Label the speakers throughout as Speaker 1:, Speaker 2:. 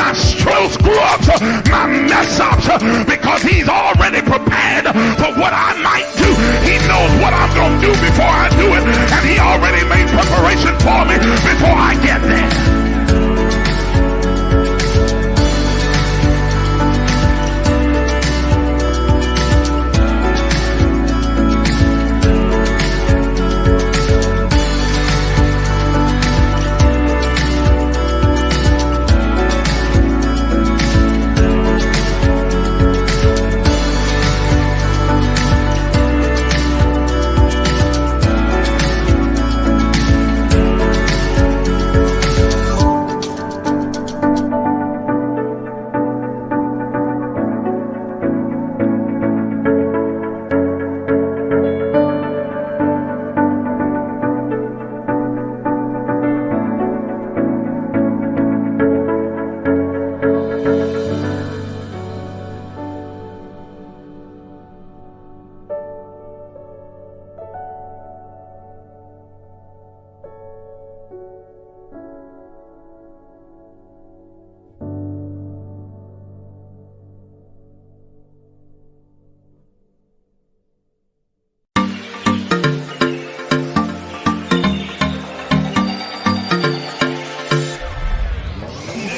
Speaker 1: my screw ups, my mess ups, because he's already prepared for what I might do. He knows what I'm going to do before I do it, and he already made preparation for me before I get there.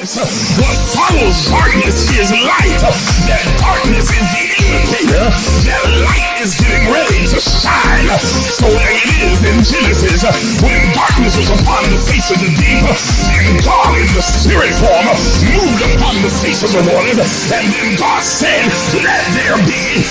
Speaker 1: The funnel darkness is light. That darkness is the indicator that light is getting ready to shine. So there it is in Genesis, when darkness was upon the face of the deep, and God in the spirit form moved upon the face of the waters, and then God said, let there be.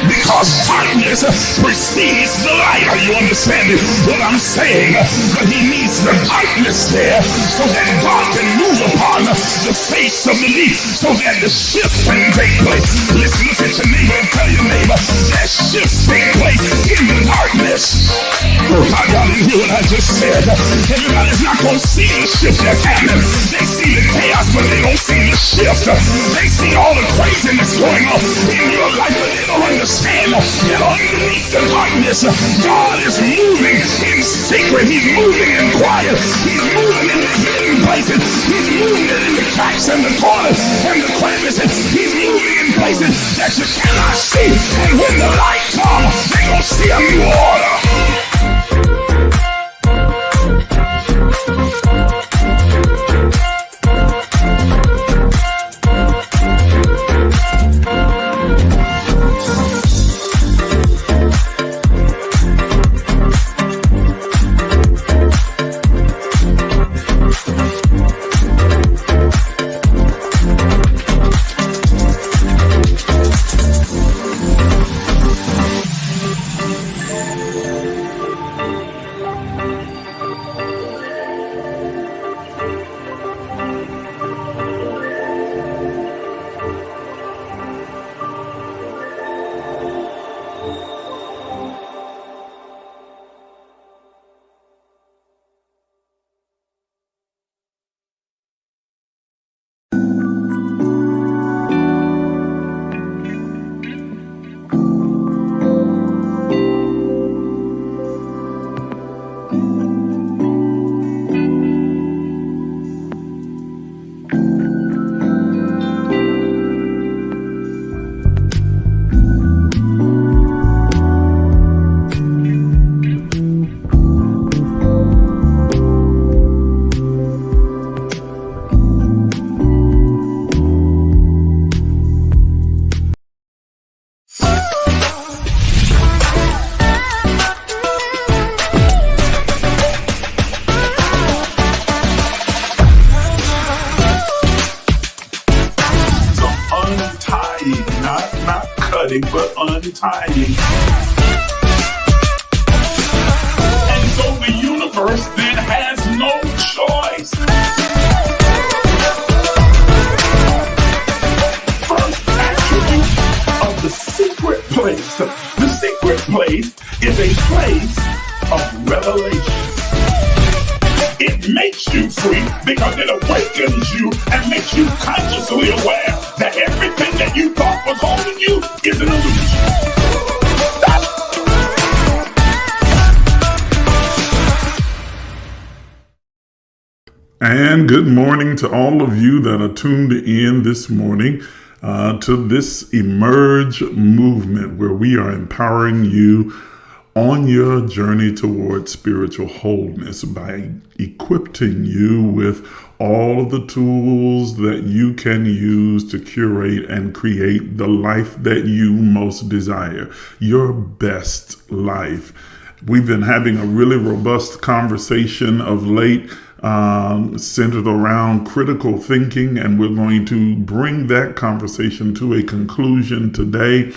Speaker 1: Because darkness precedes the light. Are you understanding what I'm saying? But he needs the darkness there so that God can move upon the face of the deep, so that the shift can take place. Let's look at your neighbor and tell your neighbor that shift take place in the darkness. Y'all didn't hear what I just said. Everybody's not going to see the shift that's happening. They see the chaos, but they don't see the shift. They see all the craziness going on in your life, but they don't understand that underneath the darkness, God is moving in secret. He's moving in quiet. He's moving in the hidden places. He's moving in the cracks and the corners and the crevices. He's moving in places that you cannot see. And when the light comes, they're going to see a new order. But untying. And so the universe then has no choice. First attribute of the secret place. The secret place is a place of revelation. It makes you free because it awakens you and makes you consciously aware that everything that you thought was holding you is an illusion. And good morning to all of you that are tuned in this morning to this Emerge movement, where we are empowering you on your journey towards spiritual wholeness by equipping you with all of the tools that you can use to curate and create the life that you most desire, your best life. We've been having a really robust conversation of late, centered around critical thinking, and we're going to bring that conversation to a conclusion today.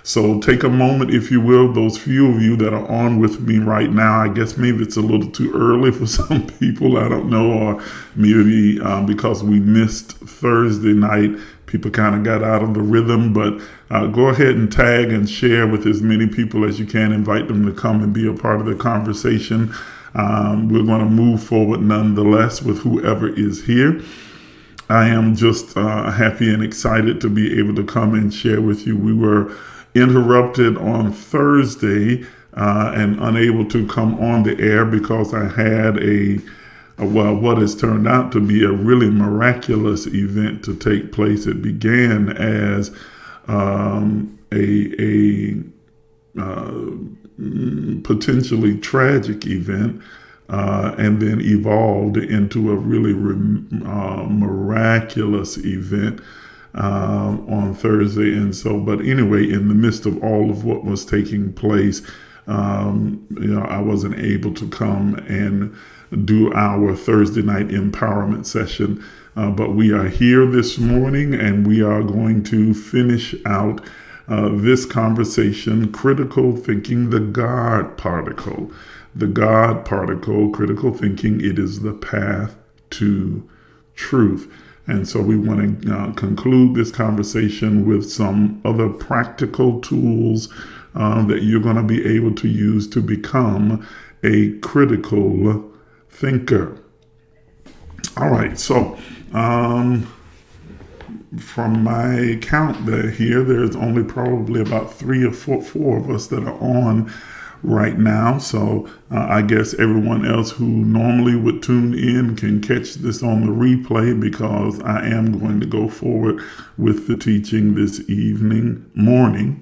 Speaker 1: So take a moment, if you will, those few of you that are on with me right now. I guess maybe it's a little too early for some people, I don't know, or maybe because we missed Thursday night, people kind of got out of the rhythm, but go ahead and tag and share with as many people as you can. Invite them to come and be a part of the conversation. We're going to move forward nonetheless with whoever is here. I am just happy and excited to be able to come and share with you. We were interrupted on Thursday and unable to come on the air because I had what has turned out to be a really miraculous event to take place. It began as a potentially tragic event, and then evolved into a really miraculous event on Thursday. And so, but anyway, in the midst of all of what was taking place, I wasn't able to come and do our Thursday night empowerment session. But we are here this morning, and we are going to finish out this conversation, critical thinking, the God particle. The God particle, critical thinking, it is the path to truth. And so we want to conclude this conversation with some other practical tools that you're going to be able to use to become a critical thinker. All right, so from my count there's only probably about 3 or 4 of us that are on right now. So I guess everyone else who normally would tune in can catch this on the replay, because I am going to go forward with the teaching this morning,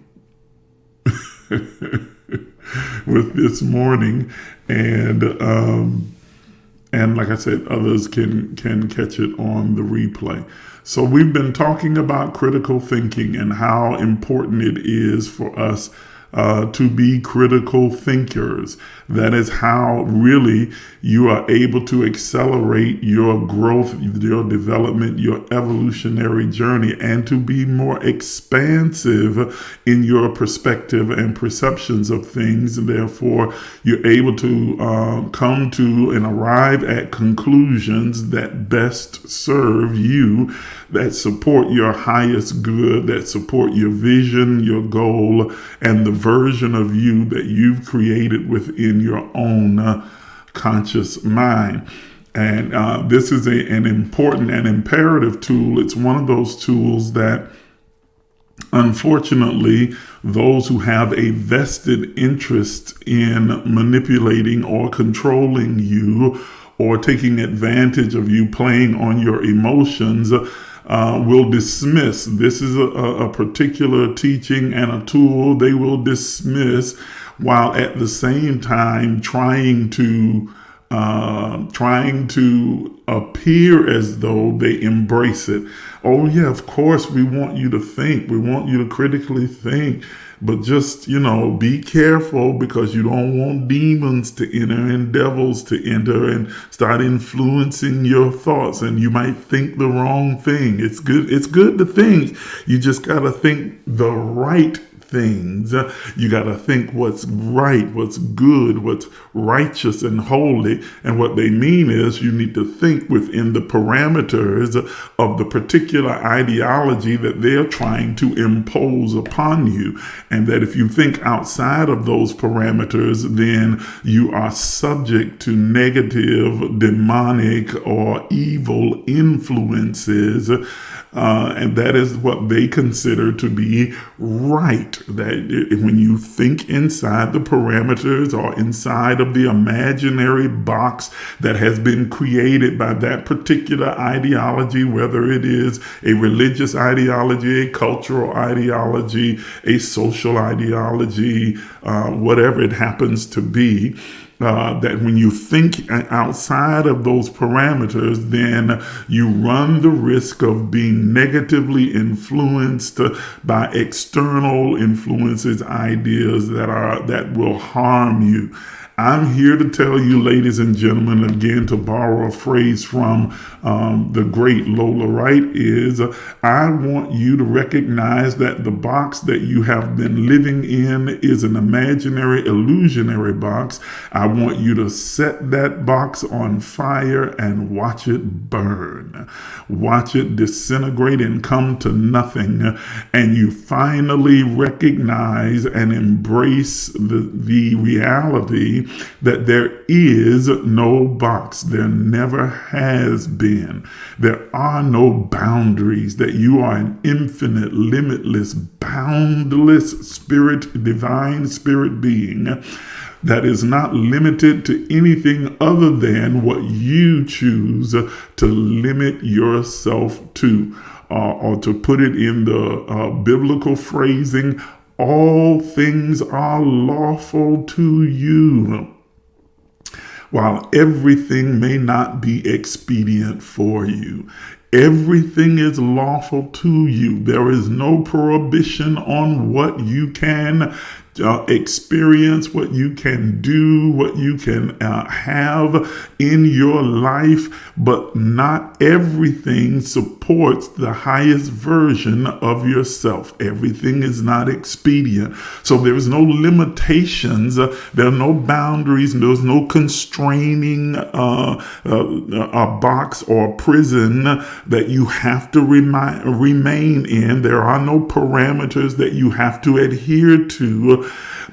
Speaker 1: and like I said, others can catch it on the replay. So we've been talking about critical thinking and how important it is for us to be critical thinkers. That is how really you are able to accelerate your growth, your development, your evolutionary journey, and to be more expansive in your perspective and perceptions of things. And therefore, you're able to come to and arrive at conclusions that best serve you, that support your highest good, that support your vision, your goal, and the version of you that you've created within your own conscious mind. And this is an important and imperative tool. It's one of those tools that, unfortunately, those who have a vested interest in manipulating or controlling you, or taking advantage of you, playing on your emotions, will dismiss. This is a particular teaching and a tool they will dismiss, while at the same time trying to appear as though they embrace it. Oh yeah, of course we want you to think. We want you to critically think. But just, be careful, because you don't want demons to enter and devils to enter and start influencing your thoughts, and you might think the wrong thing. It's good to think. You just got to think the right things. You got to think what's right, what's good, what's righteous and holy. And what they mean is you need to think within the parameters of the particular ideology that they're trying to impose upon you. And that if you think outside of those parameters, then you are subject to negative, demonic, or evil influences. And that is what they consider to be right. that when you think inside the parameters or inside of the imaginary box that has been created by that particular ideology, whether it is a religious ideology, a cultural ideology, a social ideology, whatever it happens to be, that when you think outside of those parameters, then you run the risk of being negatively influenced by external influences, ideas that will harm you. I'm here to tell you, ladies and gentlemen, again, to borrow a phrase from the great Lola Wright, is I want you to recognize that the box that you have been living in is an imaginary, illusionary box. I want you to set that box on fire and watch it burn. Watch it disintegrate and come to nothing. And you finally recognize and embrace the reality that there is no box. There never has been. There are no boundaries, that you are an infinite, limitless, boundless spirit, divine spirit being that is not limited to anything other than what you choose to limit yourself to. Or to put it in the biblical phrasing, all things are lawful to you, while everything may not be expedient for you. Everything is lawful to you. There is no prohibition on what you can experience, what you can do, what you can have in your life, but not everything supports the highest version of yourself. Everything is not expedient. So there's no limitations, there are no boundaries, there's no constraining a box or prison that you have to remain in. There are no parameters that you have to adhere to.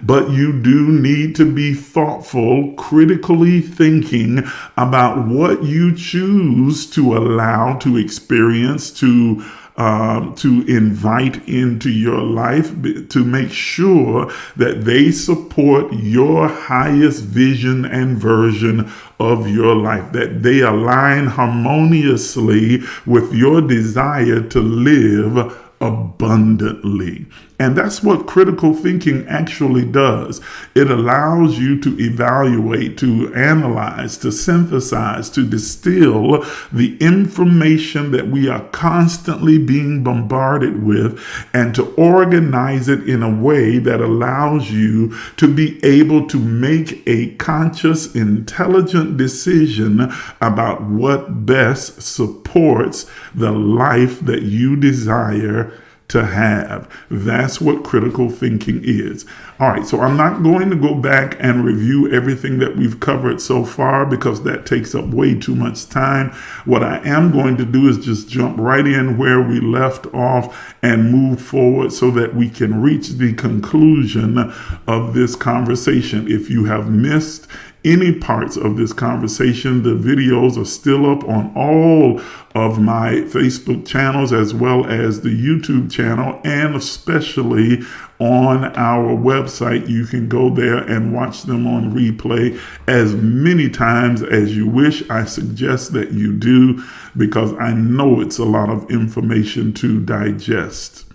Speaker 1: But you do need to be thoughtful, critically thinking about what you choose to allow, to experience, to invite into your life, to make sure that they support your highest vision and version of your life, that they align harmoniously with your desire to live abundantly. And that's what critical thinking actually does. It allows you to evaluate, to analyze, to synthesize, to distill the information that we are constantly being bombarded with, and to organize it in a way that allows you to be able to make a conscious, intelligent decision about what best supports the life that you desire to have. That's what critical thinking is. All right, so I'm not going to go back and review everything that we've covered so far because that takes up way too much time. What I am going to do is just jump right in where we left off and move forward so that we can reach the conclusion of this conversation. If you have missed any parts of this conversation, the videos are still up on all of my Facebook channels as well as the YouTube channel, and especially on our website. You can go there and watch them on replay as many times as you wish. I suggest that you do, because I know it's a lot of information to digest.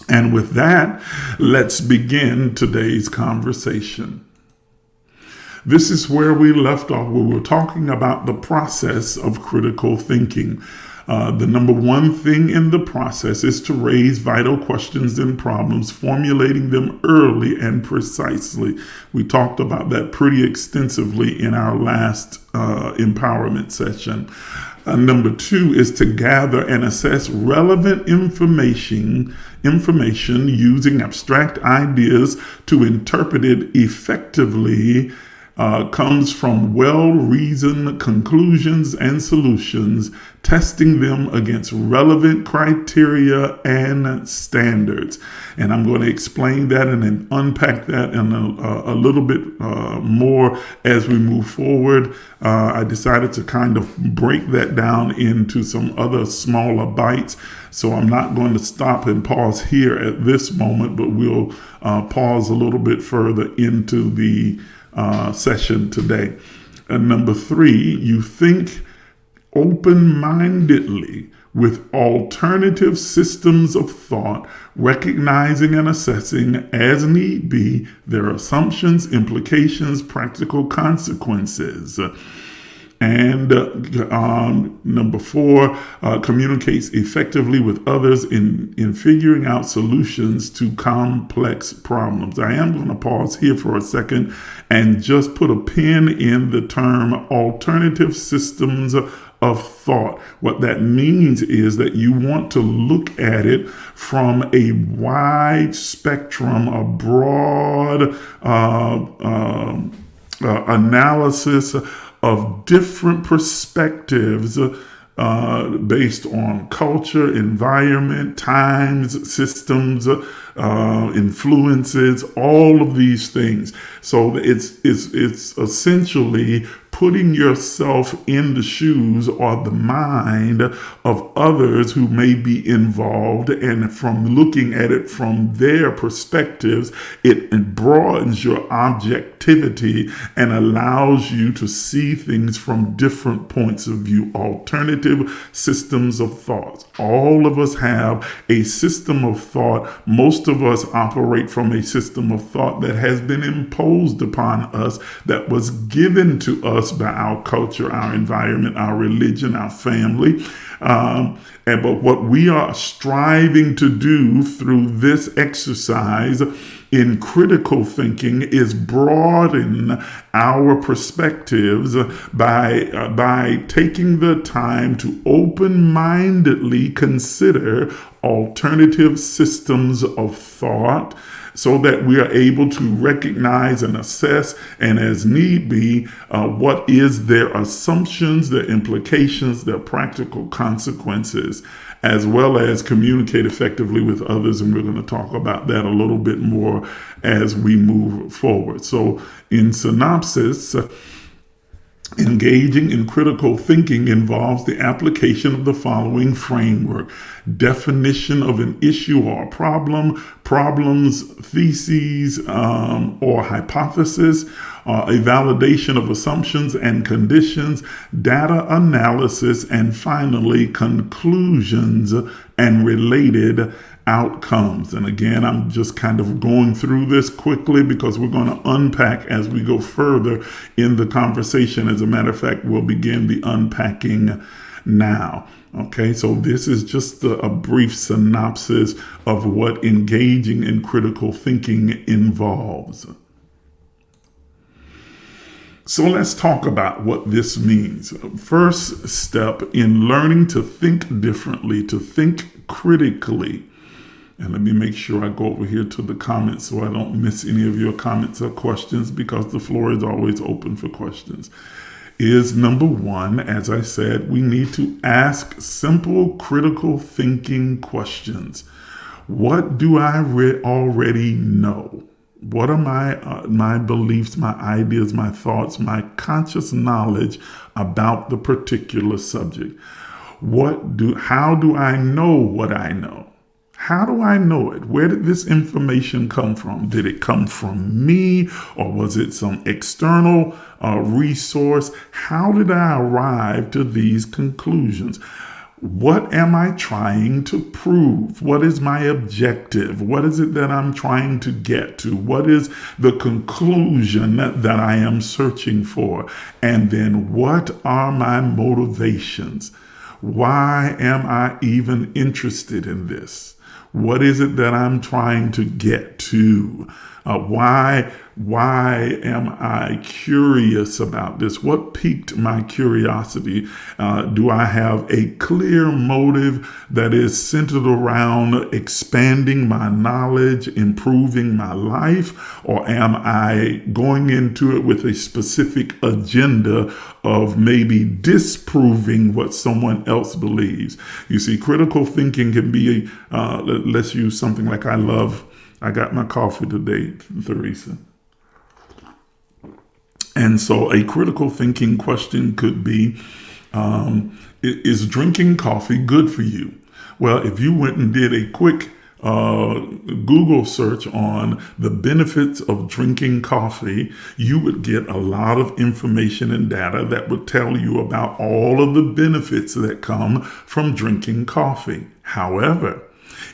Speaker 1: And with that, let's begin today's conversation. This is where we left off. We were talking about the process of critical thinking. The number one thing in the process is to raise vital questions and problems, formulating them early and precisely. We talked about that pretty extensively in our last empowerment session. Number two is to gather and assess relevant information using abstract ideas to interpret it effectively
Speaker 2: comes from well-reasoned conclusions and solutions, testing them against relevant criteria and standards. And I'm going to explain that and then unpack that in a little bit more as we move forward. I decided to kind of break that down into some other smaller bites. So I'm not going to stop and pause here at this moment, but we'll pause a little bit further into the session today. And number 3, you think open-mindedly with alternative systems of thought, recognizing and assessing as need be their assumptions, implications, practical consequences. And number 4, communicates effectively with others in figuring out solutions to complex problems. I am going to pause here for a second and just put a pin in the term alternative systems of thought. What that means is that you want to look at it from a wide spectrum, a broad analysis of different perspectives based on culture, environment, times, systems, influences, all of these things. So it's essentially putting yourself in the shoes or the mind of others who may be involved, and from looking at it from their perspectives, it broadens your objectivity and allows you to see things from different points of view. Alternative systems of thought. All of us have a system of thought. Most of us operate from a system of thought that has been imposed upon us, that was given to us by our culture, our environment, our religion, our family. But what we are striving to do through this exercise in critical thinking is broaden our perspectives by taking the time to open-mindedly consider alternative systems of thought, so that we are able to recognize and assess, and as need be, what is their assumptions, their implications, their practical consequences, as well as communicate effectively with others. And we're going to talk about that a little bit more as we move forward. So in synopsis, engaging in critical thinking involves the application of the following framework: definition of an issue or problem, problems, theses, or hypothesis, a validation of assumptions and conditions, data analysis, and finally conclusions and related outcomes. And again, I'm just kind of going through this quickly because we're going to unpack as we go further in the conversation. As a matter of fact, we'll begin the unpacking now. Okay, so this is just a brief synopsis of what engaging in critical thinking involves. So let's talk about what this means. First step in learning to think differently, to think critically. And let me make sure I go over here to the comments so I don't miss any of your comments or questions, because the floor is always open for questions. Is number 1, as I said, we need to ask simple critical thinking questions. What do I already know? What are my beliefs, my ideas, my thoughts, my conscious knowledge about the particular subject? How do I know what I know? How do I know it? Where did this information come from? Did it come from me, or was it some external resource? How did I arrive to these conclusions? What am I trying to prove? What is my objective? What is it that I'm trying to get to? What is the conclusion that I am searching for? And then what are my motivations? Why am I even interested in this? What is it that I'm trying to get to? Why am I curious about this? What piqued my curiosity? Do I have a clear motive that is centered around expanding my knowledge, improving my life? Or am I going into it with a specific agenda of maybe disproving what someone else believes? You see, critical thinking can be, let's use something like I got my coffee today, Theresa. And so a critical thinking question could be, is drinking coffee good for you? Well, if you went and did a quick Google search on the benefits of drinking coffee, you would get a lot of information and data that would tell you about all of the benefits that come from drinking coffee. However,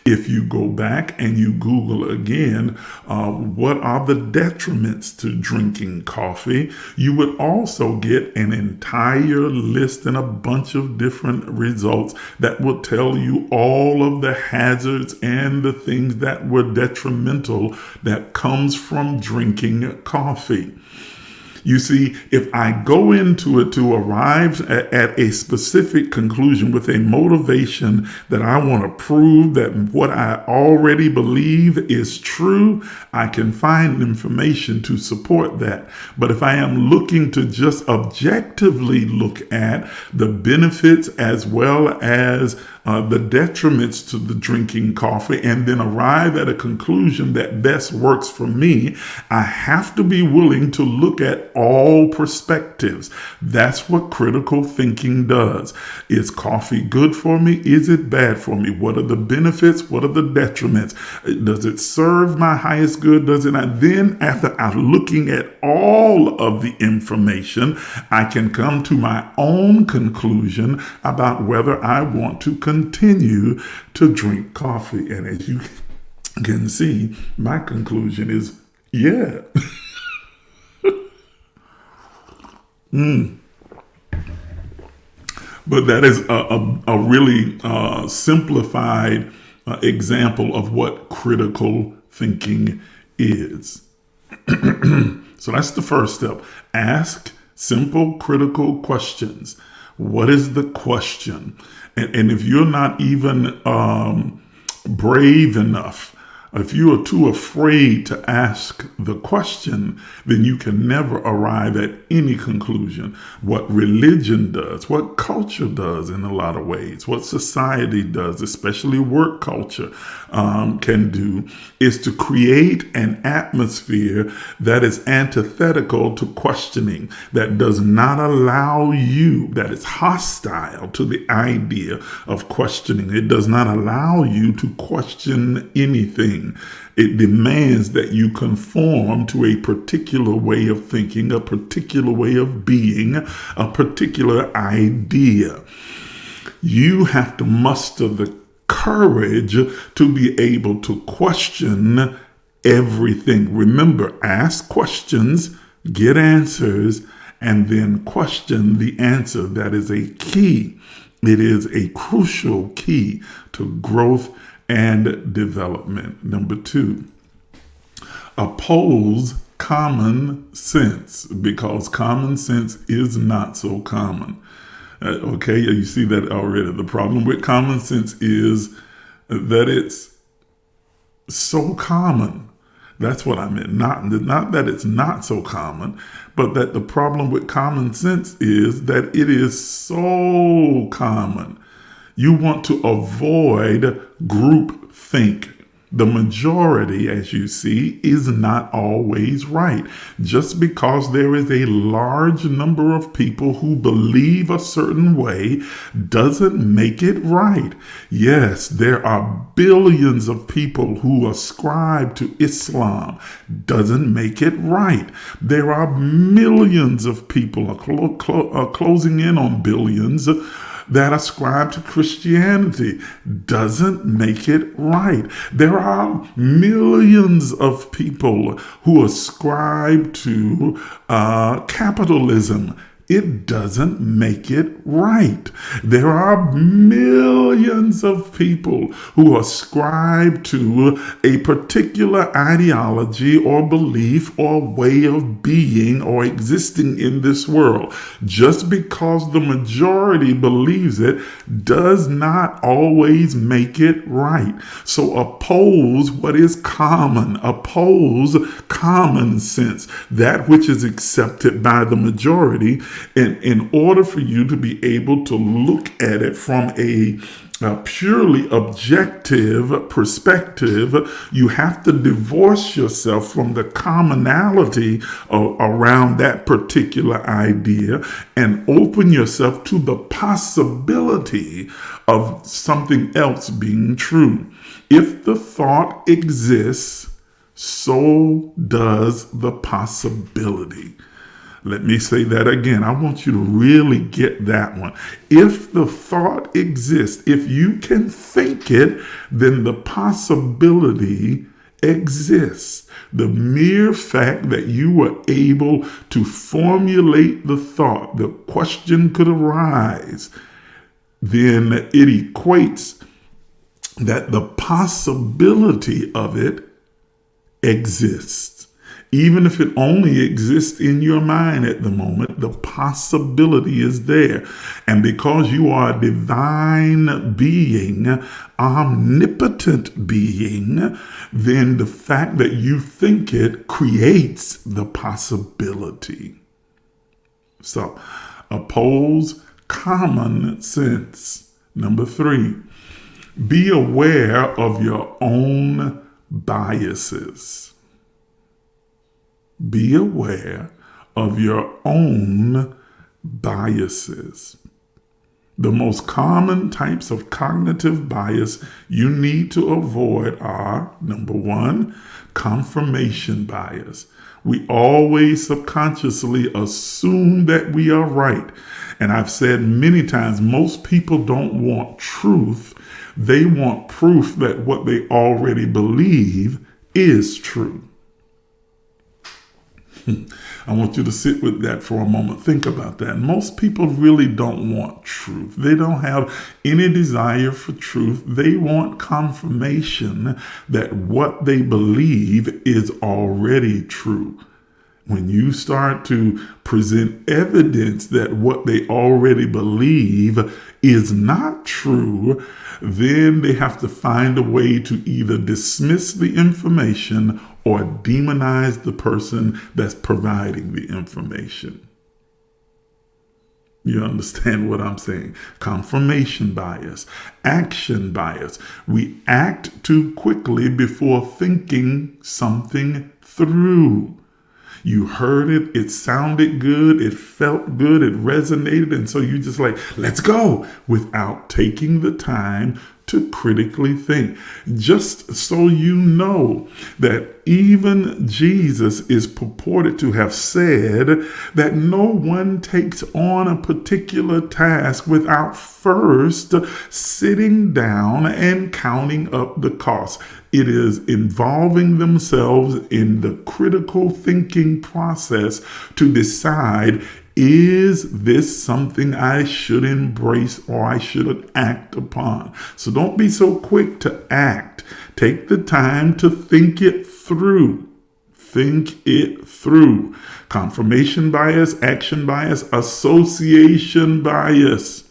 Speaker 2: if you go back and you Google again, what are the detriments to drinking coffee, you would also get an entire list and a bunch of different results that will tell you all of the hazards and the things that were detrimental that comes from drinking coffee. You see, if I go into it to arrive at a specific conclusion with a motivation that I want to prove that what I already believe is true, I can find information to support that. But if I am looking to just objectively look at the benefits as well as the detriments to the drinking coffee and then arrive at a conclusion that best works for me, I have to be willing to look at all perspectives. That's what critical thinking does. Is coffee good for me? Is it bad for me? What are the benefits? What are the detriments? Does it serve my highest good? Does it not? Then after I'm looking at all of the information, I can come to my own conclusion about whether I want to continue to drink coffee. And as you can see, my conclusion is yeah. But that is a really simplified example of what critical thinking is. So that's the first step. Ask simple critical questions. What is the question? And if you're not even brave enough, if you are too afraid to ask the question, then you can never arrive at any conclusion. What religion does, what culture does in a lot of ways, what society does, especially work culture, can do, is to create an atmosphere that is antithetical to questioning, that does not allow you, that is hostile to the idea of questioning. It does not allow you to question anything. It demands that you conform to a particular way of thinking, a particular way of being, a particular idea. You have to muster the courage to be able to question everything. Remember, ask questions, get answers, and then question the answer. That is a key. It is a crucial key to growth and development. Number 2, oppose common sense, because common sense is not so common. Okay, you see that already. The problem with common sense is that it's so common. That's what I meant. Not that it's not so common, but that the problem with common sense is that it is so common. You want to avoid group think. The majority, as you see, is not always right. Just because there is a large number of people who believe a certain way doesn't make it right. Yes, there are billions of people who ascribe to Islam. Doesn't make it right. There are millions of people, closing in on billions, that ascribe to Christianity. Doesn't make it right. There are millions of people who ascribe to capitalism. it doesn't make it right. There are millions of people who ascribe to a particular ideology or belief or way of being or existing in this world. Just because the majority believes it does not always make it right. So oppose what is common. Oppose common sense, that which is accepted by the majority. And in order for you to be able to look at it from a purely objective perspective, you have to divorce yourself from the commonality around that particular idea and open yourself to the possibility of something else being true. If the thought exists, so does the possibility. Let me say that again. I want you to really get that one. If the thought exists, if you can think it, then the possibility exists. The mere fact that you were able to formulate the thought, the question could arise, then it equates that the possibility of it exists. Even if it only exists in your mind at the moment, the possibility is there. And because you are a divine being, omnipotent being, then the fact that you think it creates the possibility. So, oppose common sense. Number 3, be aware of your own biases. Be aware of your own biases. The most common types of cognitive bias you need to avoid are, number 1, confirmation bias. We always subconsciously assume that we are right. And I've said many times, most people don't want truth. They want proof that what they already believe is true. I want you to sit with that for a moment. Think about that. Most people really don't want truth. They don't have any desire for truth. They want confirmation that what they believe is already true. When you start to present evidence that what they already believe is not true, then they have to find a way to either dismiss the information or demonize the person that's providing the information. You understand what I'm saying? Confirmation bias, action bias. We act too quickly before thinking something through. You heard it, it sounded good, it felt good, it resonated, and so you just like, let's go, without taking the time to critically think. Just so you know that even Jesus is purported to have said that no one takes on a particular task without first sitting down and counting up the cost. It is involving themselves in the critical thinking process to decide, is this something I should embrace or I should act upon? So don't be so quick to act. Take the time to think it through. Think it through. Confirmation bias, action bias, association bias.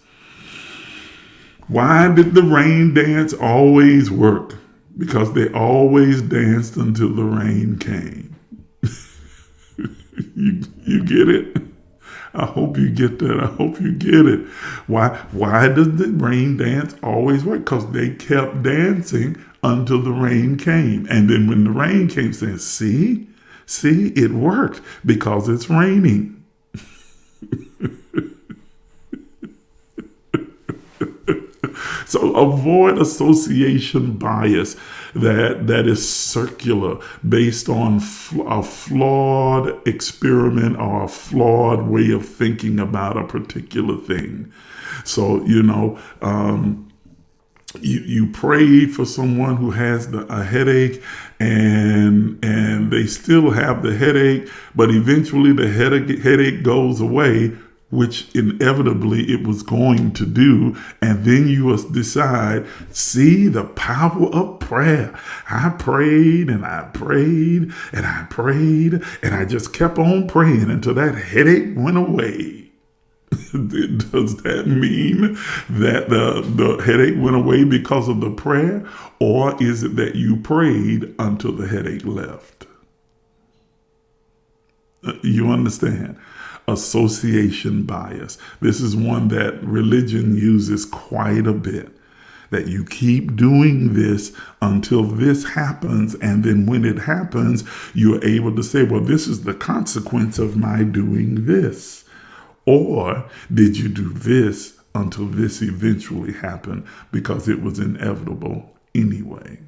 Speaker 2: Why did the rain dance always work? Because they always danced until the rain came. You get it? I hope you get that. I hope you get it. Why does the rain dance always work? Because they kept dancing until the rain came. And then when the rain came, saying, see, it worked because it's raining. So avoid association bias that is circular, based on a flawed experiment or a flawed way of thinking about a particular thing. So, you pray for someone who has a headache and they still have the headache, but eventually the headache goes away. which inevitably it was going to do. And then you must decide, see the power of prayer. I prayed and I prayed and I prayed and I just kept on praying until that headache went away. Does that mean that the headache went away because of the prayer? Or is it that you prayed until the headache left? You understand? Association bias. This is one that religion uses quite a bit. That you keep doing this until this happens, and then when it happens, you're able to say, well, this is the consequence of my doing this. Or did you do this until this eventually happened because it was inevitable anyway?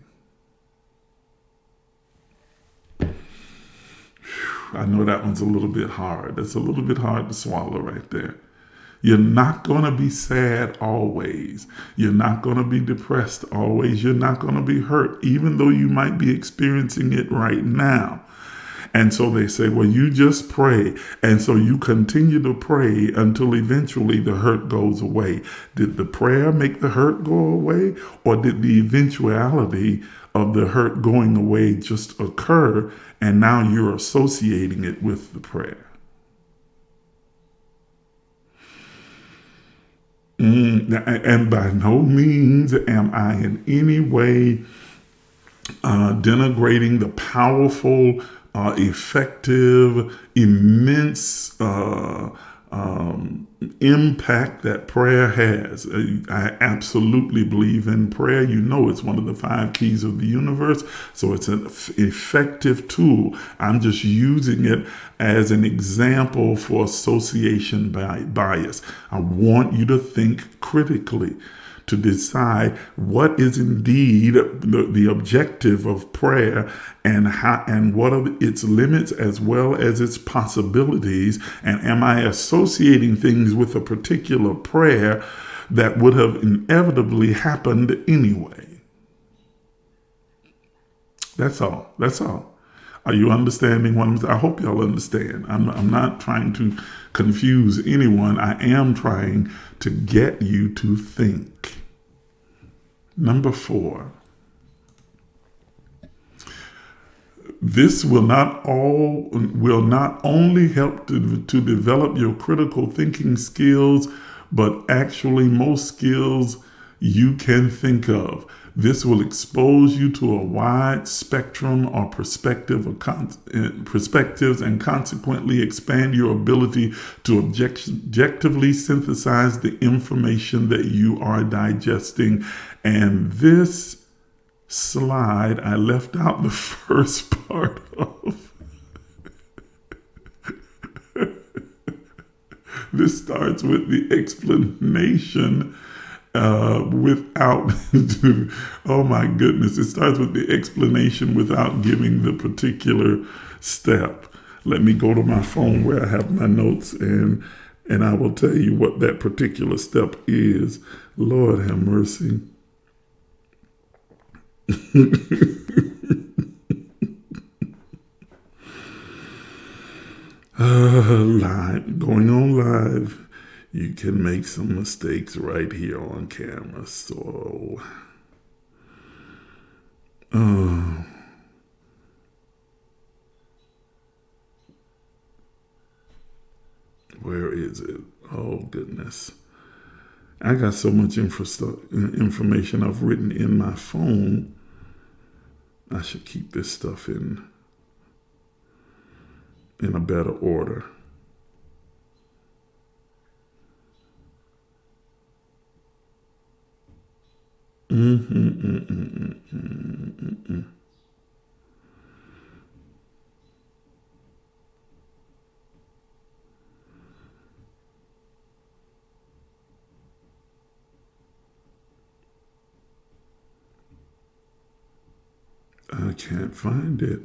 Speaker 2: I know that one's a little bit hard. It's a little bit hard to swallow right there. You're not going to be sad always. You're not going to be depressed always. You're not going to be hurt, even though you might be experiencing it right now. And so they say, well, you just pray. And so you continue to pray until eventually the hurt goes away. Did the prayer make the hurt go away? Or did the eventuality of the hurt going away just occur, and now you're associating it with the prayer? And by no means am I in any way denigrating the powerful, effective, immense impact that prayer has. I absolutely believe in prayer. You know, it's one of the 5 keys of the universe. So it's an effective tool. I'm just using it as an example for association bias. I want you to think critically, to decide what is indeed the objective of prayer, and what are its limits as well as its possibilities, and am I associating things with a particular prayer that would have inevitably happened anyway? That's all. That's all. Are you understanding what I'm saying? I hope y'all understand. I'm not trying to confuse anyone. I am trying to get you to think. Number 4, this will not only help to develop your critical thinking skills, but actually most skills you can think of. This will expose you to a wide spectrum or perspectives, and consequently expand your ability to objectively synthesize the information that you are digesting. And this slide, I left out the first part of. This starts with the explanation without, oh my goodness, it starts with the explanation without giving the particular step. Let me go to my phone where I have my notes, and I will tell you what that particular step is. Lord have mercy. Going on live, you can make some mistakes right here on camera. So, where is it? Oh, goodness. I got so much information I've written in my phone. I should keep this stuff in a better order. I can't find it.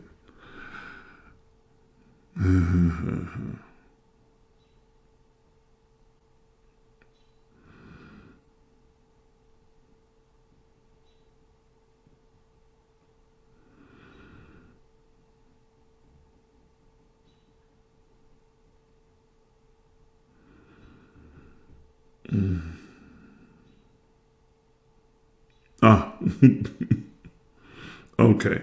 Speaker 2: Ah, okay.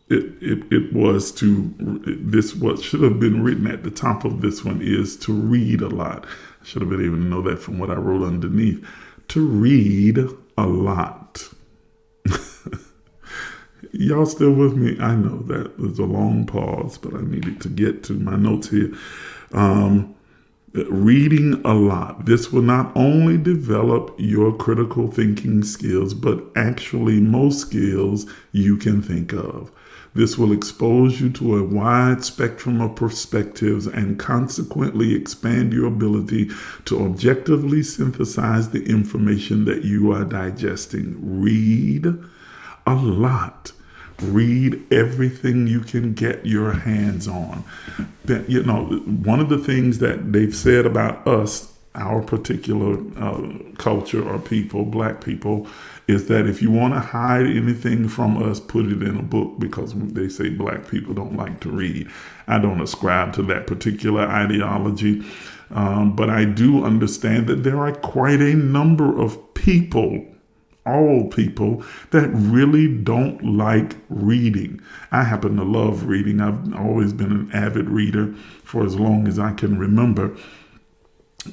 Speaker 2: It was to, this, what should have been written at the top of this one is to read a lot. I should have been able to know that from what I wrote underneath. To read a lot. Y'all still with me? I know that was a long pause, but I needed to get to my notes here. Reading a lot. This will not only develop your critical thinking skills, but actually most skills you can think of. This will expose you to a wide spectrum of perspectives and consequently expand your ability to objectively synthesize the information that you are digesting. Read a lot. Read everything you can get your hands on. You know, one of the things that they've said about us, our particular culture or people, Black people, is that if you want to hide anything from us, put it in a book, because they say Black people don't like to read. I don't ascribe to that particular ideology, but I do understand that there are quite a number of people, all people, that really don't like reading. I happen to love reading. I've always been an avid reader for as long as I can remember.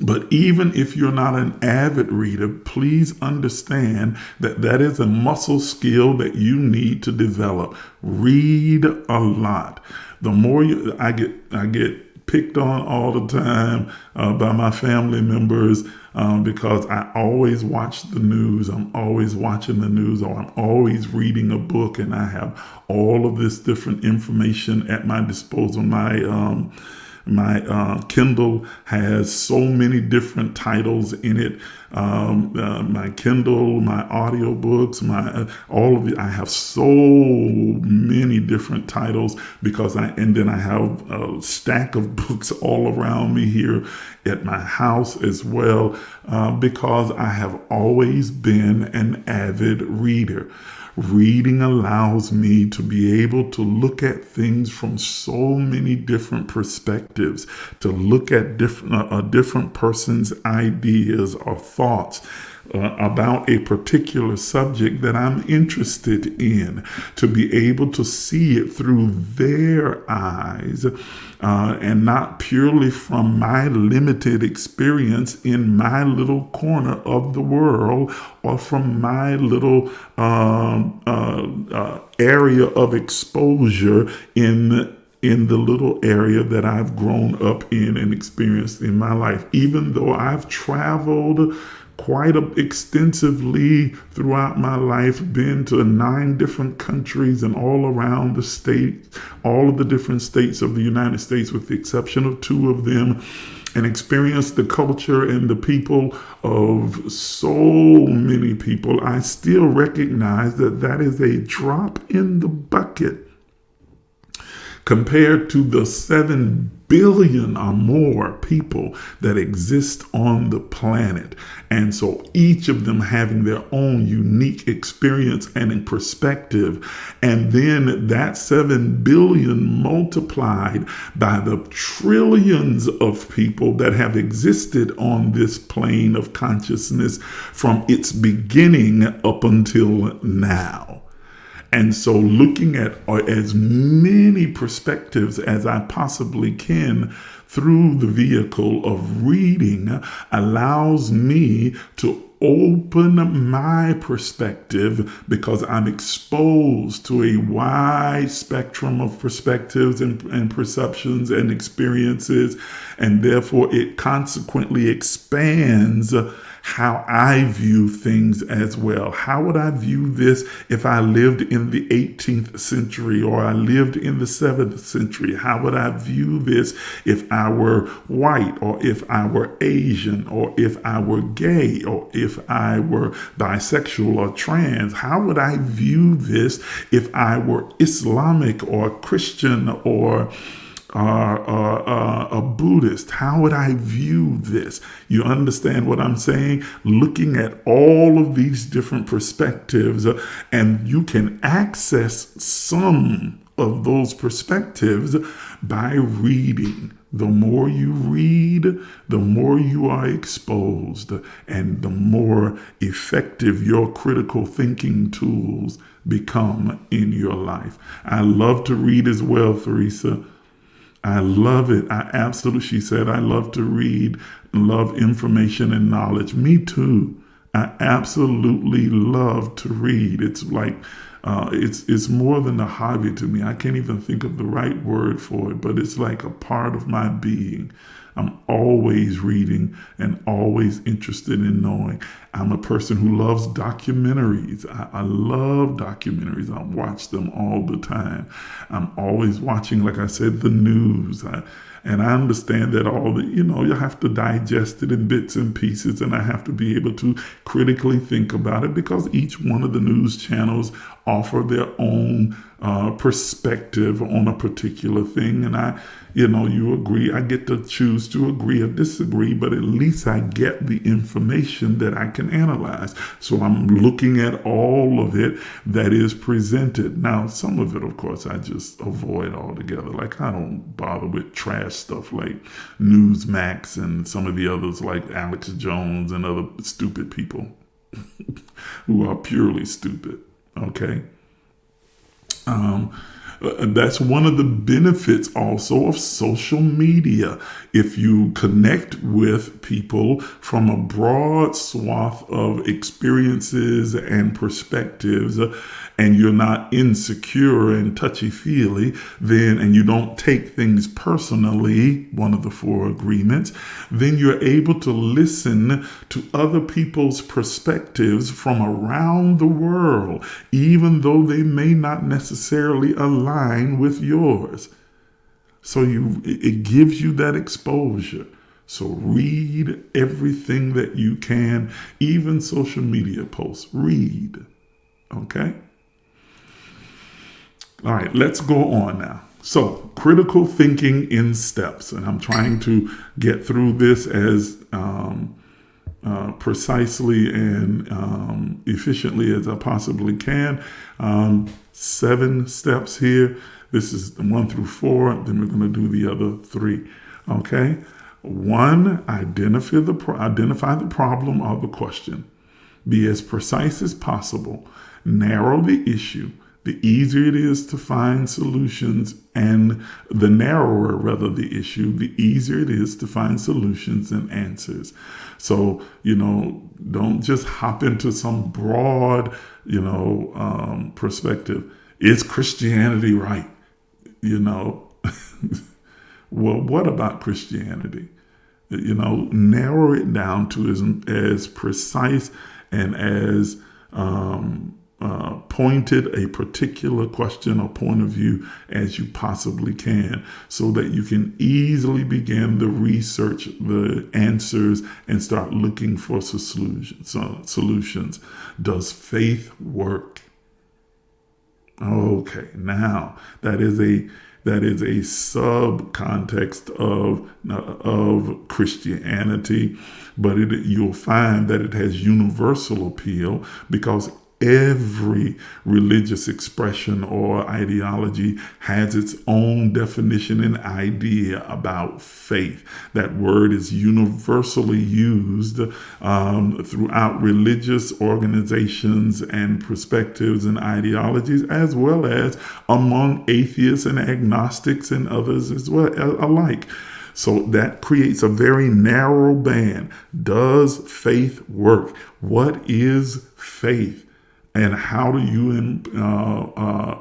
Speaker 2: But even if you're not an avid reader, please understand that that is a muscle skill that you need to develop. Read a lot. The more I get picked on all the time by my family members because I always watch the news. I'm always watching the news, or I'm always reading a book, and I have all of this different information at my disposal. My Kindle has so many different titles in it. My Kindle, my audiobooks, all of it. I have so many different titles because then I have a stack of books all around me here at my house as well, because I have always been an avid reader. Reading allows me to be able to look at things from so many different perspectives, to look at a different person's ideas or thoughts about a particular subject that I'm interested in, to be able to see it through their eyes, and not purely from my limited experience in my little corner of the world, or from my little area of exposure in the little area that I've grown up in and experienced in my life. Even though I've traveled quite extensively throughout my life, been to 9 different countries and all around the state, all of the different states of the United States, with the exception of 2 of them, and experienced the culture and the people of so many people, I still recognize that that is a drop in the bucket compared to the 7 billion or more people that exist on the planet. And so each of them having their own unique experience and perspective. And then that 7 billion multiplied by the trillions of people that have existed on this plane of consciousness from its beginning up until now. And so looking at as many perspectives as I possibly can through the vehicle of reading allows me to open my perspective, because I'm exposed to a wide spectrum of perspectives and perceptions and experiences, and therefore it consequently expands how I view things as well. How would I view this if I lived in the 18th century or I lived in the 7th century? How would I view this if I were white, or if I were Asian, or if I were gay, or if I were bisexual or trans? How would I view this if I were Islamic or Christian or a Buddhist? How would I view this? You understand what I'm saying? Looking at all of these different perspectives, and you can access some of those perspectives by reading. The more you read, the more you are exposed, and the more effective your critical thinking tools become in your life. I love to read as well, Theresa. I love it. I absolutely, she said, I love to read, love information and knowledge. Me too. I absolutely love to read. It's like, it's more than a hobby to me. I can't even think of the right word for it, but it's like a part of my being. I'm always reading and always interested in knowing. I'm a person who loves documentaries. I love documentaries. I watch them all the time. I'm always watching, like I said, the news. And I understand that you have to digest it in bits and pieces, and I have to be able to critically think about it because each one of the news channels offer their own perspective on a particular thing. And you agree, I get to choose to agree or disagree, but at least I get the information that I can analyze. So I'm looking at all of it that is presented. Now, some of it, of course, I just avoid altogether. Like, I don't bother with trash stuff like Newsmax and some of the others like Alex Jones and other stupid people who are purely stupid. Okay. That's one of the benefits also of social media. If you connect with people from a broad swath of experiences and perspectives, and you're not insecure and touchy-feely, and you don't take things personally, one of the 4 agreements, then you're able to listen to other people's perspectives from around the world, even though they may not necessarily align with yours. So it gives you that exposure. So read everything that you can, even social media posts. Read. Okay? All right, let's go on now. So, critical thinking in steps. And I'm trying to get through this as precisely and efficiently as I possibly can. 7 steps here. This is 1 through 4. Then we're going to do the other 3. Okay? 1, identify the problem or the question. Be as precise as possible. Narrow the issue. The easier it is to find solutions, and the narrower, rather, the issue, the easier it is to find solutions and answers. So, don't just hop into some broad, perspective. Is Christianity right? Well, what about Christianity? Narrow it down to as precise and as pointed a particular question or point of view as you possibly can, so that you can easily begin the research, the answers, and start looking for solutions. Does faith work? Okay, now that is a sub-context of Christianity, but you'll find that it has universal appeal because every religious expression or ideology has its own definition and idea about faith. That word is universally used throughout religious organizations and perspectives and ideologies, as well as among atheists and agnostics and others as well alike. So that creates a very narrow band. Does faith work? What is faith? And how do you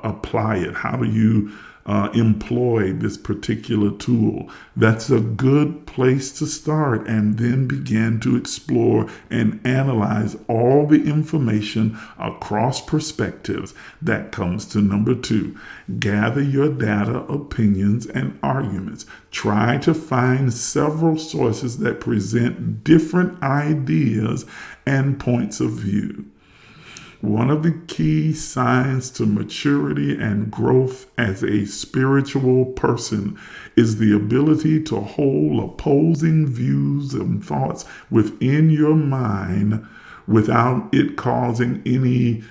Speaker 2: apply it? How do you employ this particular tool? That's a good place to start, and then begin to explore and analyze all the information across perspectives. That comes to number 2. Gather your data, opinions, and arguments. Try to find several sources that present different ideas and points of view. One of the key signs to maturity and growth as a spiritual person is the ability to hold opposing views and thoughts within your mind without it causing any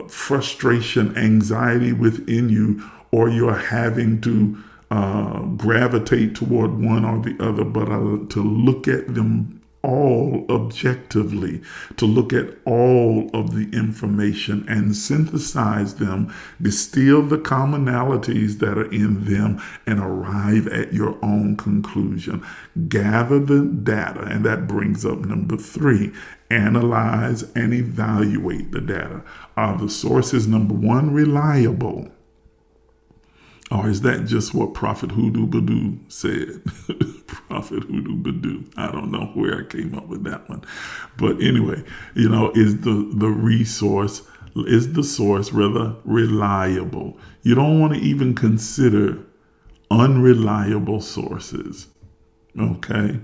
Speaker 2: frustration, anxiety within you, or you're having to gravitate toward one or the other, but to look at them all objectively, to look at all of the information and synthesize them, distill the commonalities that are in them, and arrive at your own conclusion. Gather the data, and that brings up number 3. Analyze and evaluate the data. Are the sources, number 1, reliable? Or is that just what Prophet Hoodoo Badoo said? Prophet Hoodoo Badoo. I don't know where I came up with that one. But anyway, is the source rather reliable? You don't want to even consider unreliable sources. Okay?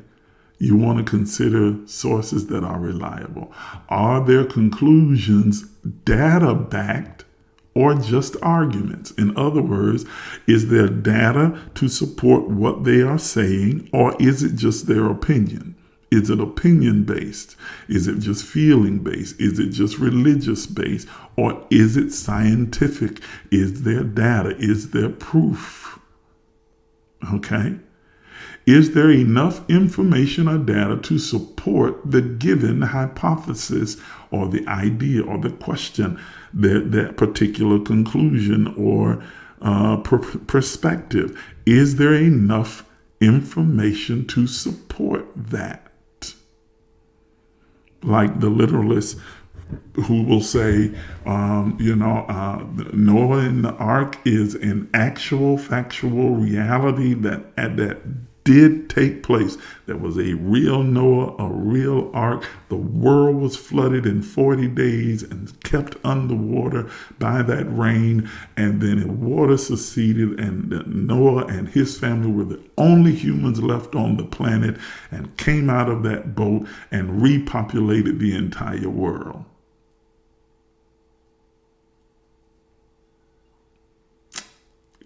Speaker 2: You want to consider sources that are reliable. Are their conclusions data-backed or just arguments? In other words, is there data to support what they are saying, or is it just their opinion? Is it opinion-based? Is it just feeling-based? Is it just religious-based? Or is it scientific? Is there data? Is there proof? Okay? Is there enough information or data to support the given hypothesis or the idea or the question, that particular conclusion or perspective? Is there enough information to support that? Like the literalists who will say, Noah in the ark is an actual, factual reality that did take place. There was a real Noah, a real ark. The world was flooded in 40 days and kept underwater by that rain. And then water succeeded, and Noah and his family were the only humans left on the planet, and came out of that boat and repopulated the entire world.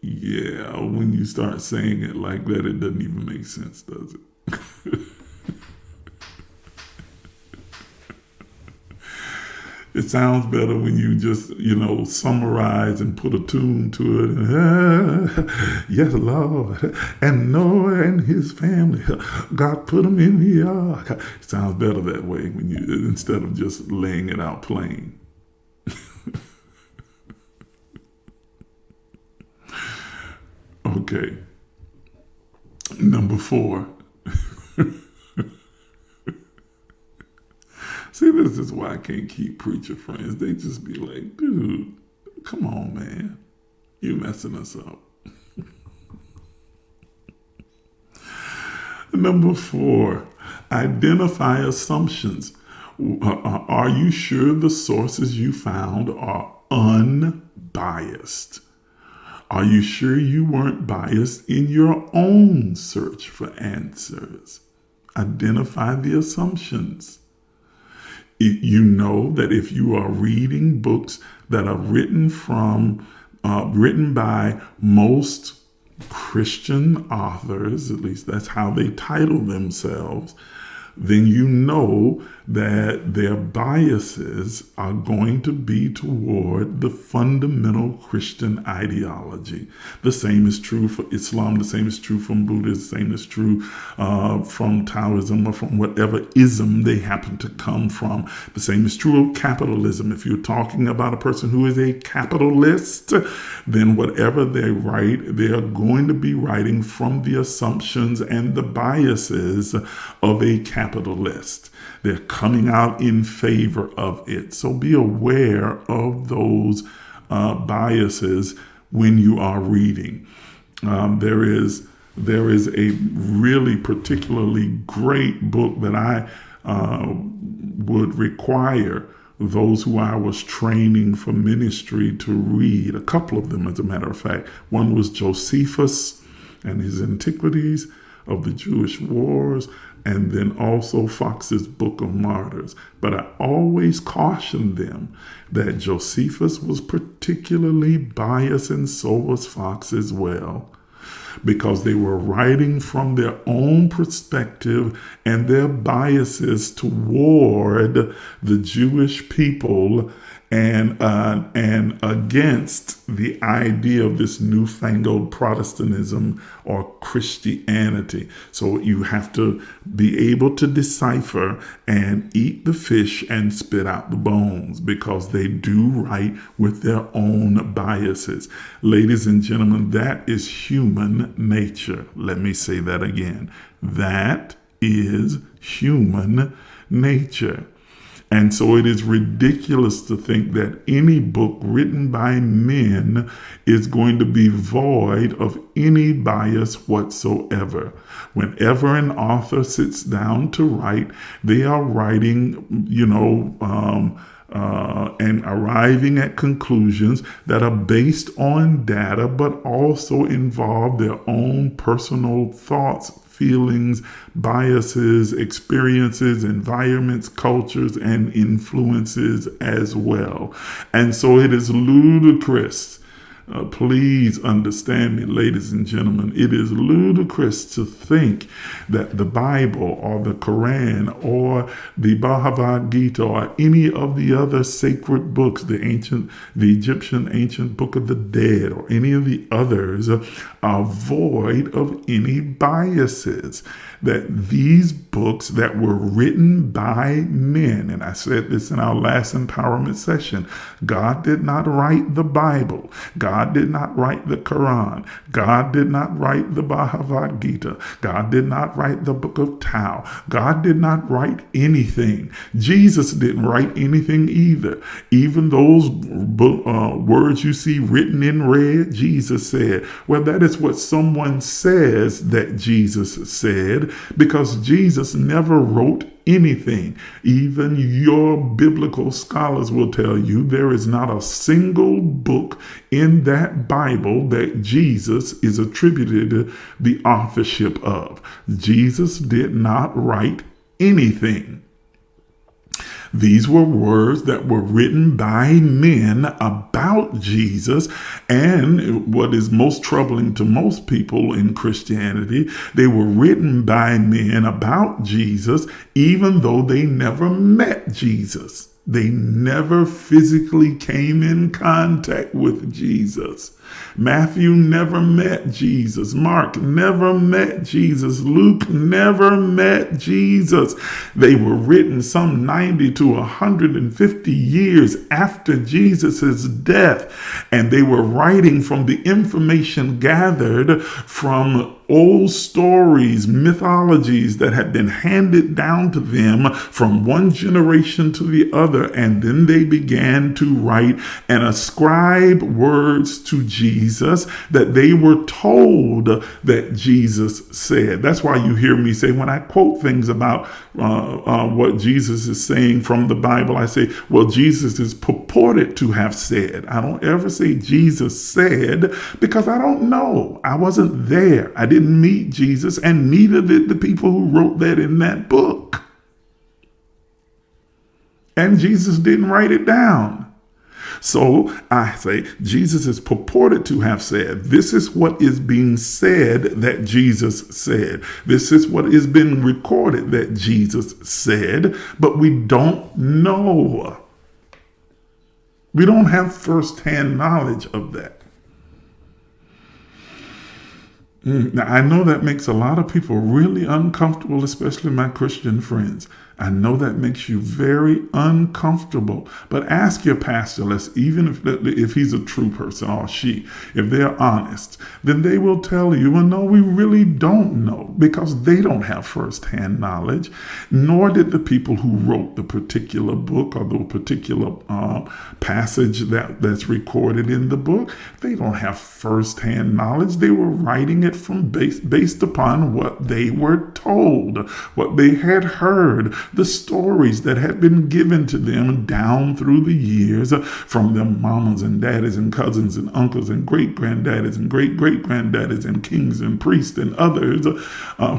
Speaker 2: Yeah, when you start saying it like that, it doesn't even make sense, does it? It sounds better when you just, summarize and put a tune to it. And, yes, Lord. And Noah and his family, God put them in the ark. It sounds better that way instead of just laying it out plain. Okay. Number 4. See, this is why I can't keep preacher friends. They just be like, dude, come on, man. You messing us up. Number 4, identify assumptions. Are you sure the sources you found are unbiased? Are you sure you weren't biased in your own search for answers? Identify the assumptions. You know that if you are reading books that are written by most Christian authors, at least that's how they title themselves, then you know that their biases are going to be toward the fundamental Christian ideology. The same is true for Islam, the same is true from Buddhism, the same is true from Taoism or from whatever ism they happen to come from. The same is true of capitalism. If you're talking about a person who is a capitalist, then whatever they write, they are going to be writing from the assumptions and the biases of a capitalist. They're coming out in favor of it. So be aware of those biases when you are reading. There is a really particularly great book that I would require those who I was training for ministry to read. A couple of them, as a matter of fact. One was Josephus and his Antiquities of the Jewish Wars, and then also Fox's Book of Martyrs. But I always cautioned them that Josephus was particularly biased, and so was Fox as well. because they were writing from their own perspective and their biases toward the Jewish people and against the idea of this newfangled Protestantism or Christianity. So you have to be able to decipher and eat the fish and spit out the bones, because they do write with their own biases. Ladies and gentlemen, that is human nature. Let me say that again. That is human nature. And so it is ridiculous to think that any book written by men is going to be void of any bias whatsoever. Whenever an author sits down to write, they are writing, and arriving at conclusions that are based on data, but also involve their own personal thoughts, feelings, biases, experiences, environments, cultures, and influences as well. And so it is ludicrous. Please understand me, ladies and gentlemen. It is ludicrous to think that the Bible or the Quran or the Bhagavad Gita or any of the other sacred books, the Egyptian ancient Book of the Dead, or any of the others, are void of any biases. That these books that were written by men, and I said this in our last empowerment session, God did not write the Bible. God did not write the Quran. God did not write the Bhagavad Gita. God did not write the book of Tao. God did not write anything. Jesus didn't write anything either. Even those words you see written in red, Jesus said, well, that is what someone says that Jesus said, because Jesus never wrote anything. Even your biblical scholars will tell you there is not a single book in that Bible that Jesus is attributed the authorship of. Jesus did not write anything. These were words that were written by men about Jesus, and what is most troubling to most people in Christianity, they were written by men about Jesus, even though they never met Jesus. They never physically came in contact with Jesus. Matthew never met Jesus. Mark never met Jesus. Luke never met Jesus. They were written some 90 to 150 years after Jesus' death, and they were writing from the information gathered from old stories, mythologies that had been handed down to them from one generation to the other, and then they began to write and ascribe words to Jesus that they were told that Jesus said. That's why you hear me say, when I quote things about what Jesus is saying from the Bible, I say, well, Jesus is purported to have said. I don't ever say Jesus said, because I don't know. I wasn't there. I didn't meet Jesus, and neither did the people who wrote that in that book. And Jesus didn't write it down. So I say Jesus is purported to have said. This is what is being said that Jesus said. This is what is being recorded that Jesus said, but we don't know. We don't have firsthand knowledge of that. Now, I know that makes a lot of people really uncomfortable, especially my Christian friends. I know that makes you very uncomfortable, but ask your pastor, even if he's a true person or she, if they're honest, then they will tell you, well, no, we really don't know, because they don't have firsthand knowledge, nor did the people who wrote the particular book or the particular passage that's recorded in the book. They don't have firsthand knowledge. They were writing it from based upon what they were told, what they had heard, the stories that had been given to them down through the years from their mamas and daddies and cousins and uncles and great-granddaddies and great-great-granddaddies and kings and priests and others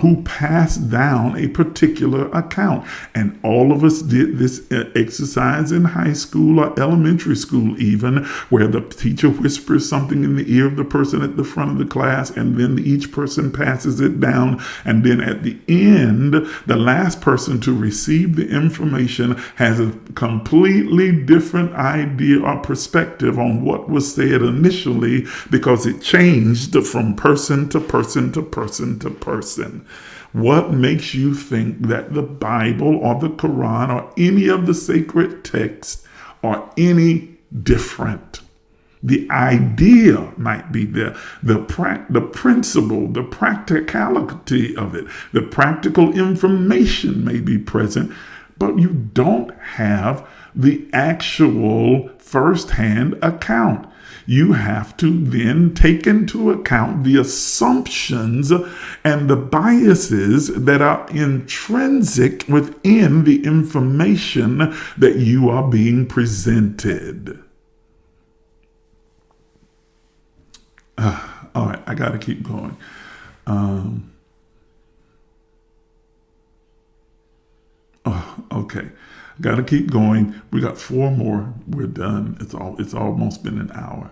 Speaker 2: who passed down a particular account. And all of us did this exercise in high school or elementary school even, where the teacher whispers something in the ear of the person at the front of the class, and then each person passes it down. And then at the end, the last person to receive the information has a completely different idea or perspective on what was said initially, because it changed from person to person to person to person. What makes you think that the Bible or the Quran or any of the sacred texts are any different? The idea might be there, the principle, the practicality of it, the practical information may be present, but you don't have the actual first-hand account. You have to then take into account the assumptions and the biases that are intrinsic within the information that you are being presented. All right, I got to keep going. Okay, got to keep going. We got 4 more. We're done. It's almost been an hour.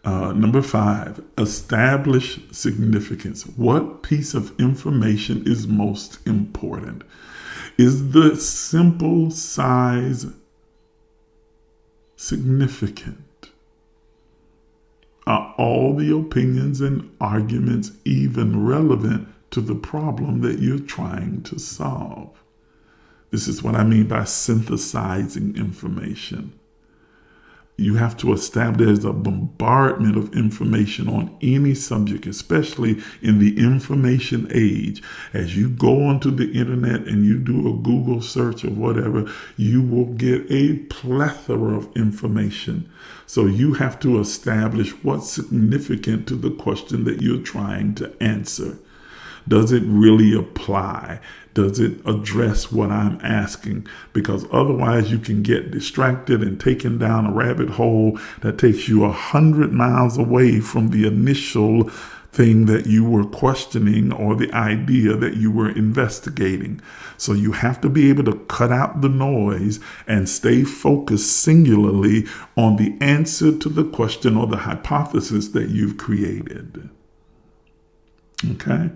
Speaker 2: Number 5, establish significance. What piece of information is most important? Is the simple size significant? Are all the opinions and arguments even relevant to the problem that you're trying to solve? This is what I mean by synthesizing information. You have to establish there's a bombardment of information on any subject, especially in the information age. As you go onto the internet and you do a Google search or whatever, you will get a plethora of information. So you have to establish what's significant to the question that you're trying to answer. Does it really apply? Does it address what I'm asking? Because otherwise you can get distracted and taken down a rabbit hole that takes you 100 miles away from the initial thing that you were questioning or the idea that you were investigating. So you have to be able to cut out the noise and stay focused singularly on the answer to the question or the hypothesis that you've created. Okay?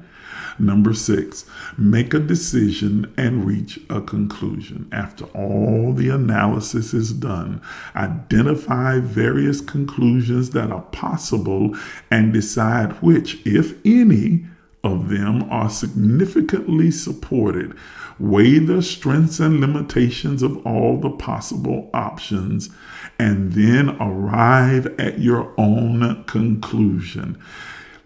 Speaker 2: Number 6, make a decision and reach a conclusion. After all the analysis is done, identify various conclusions that are possible and decide which, if any, of them are significantly supported. Weigh the strengths and limitations of all the possible options, and then arrive at your own conclusion.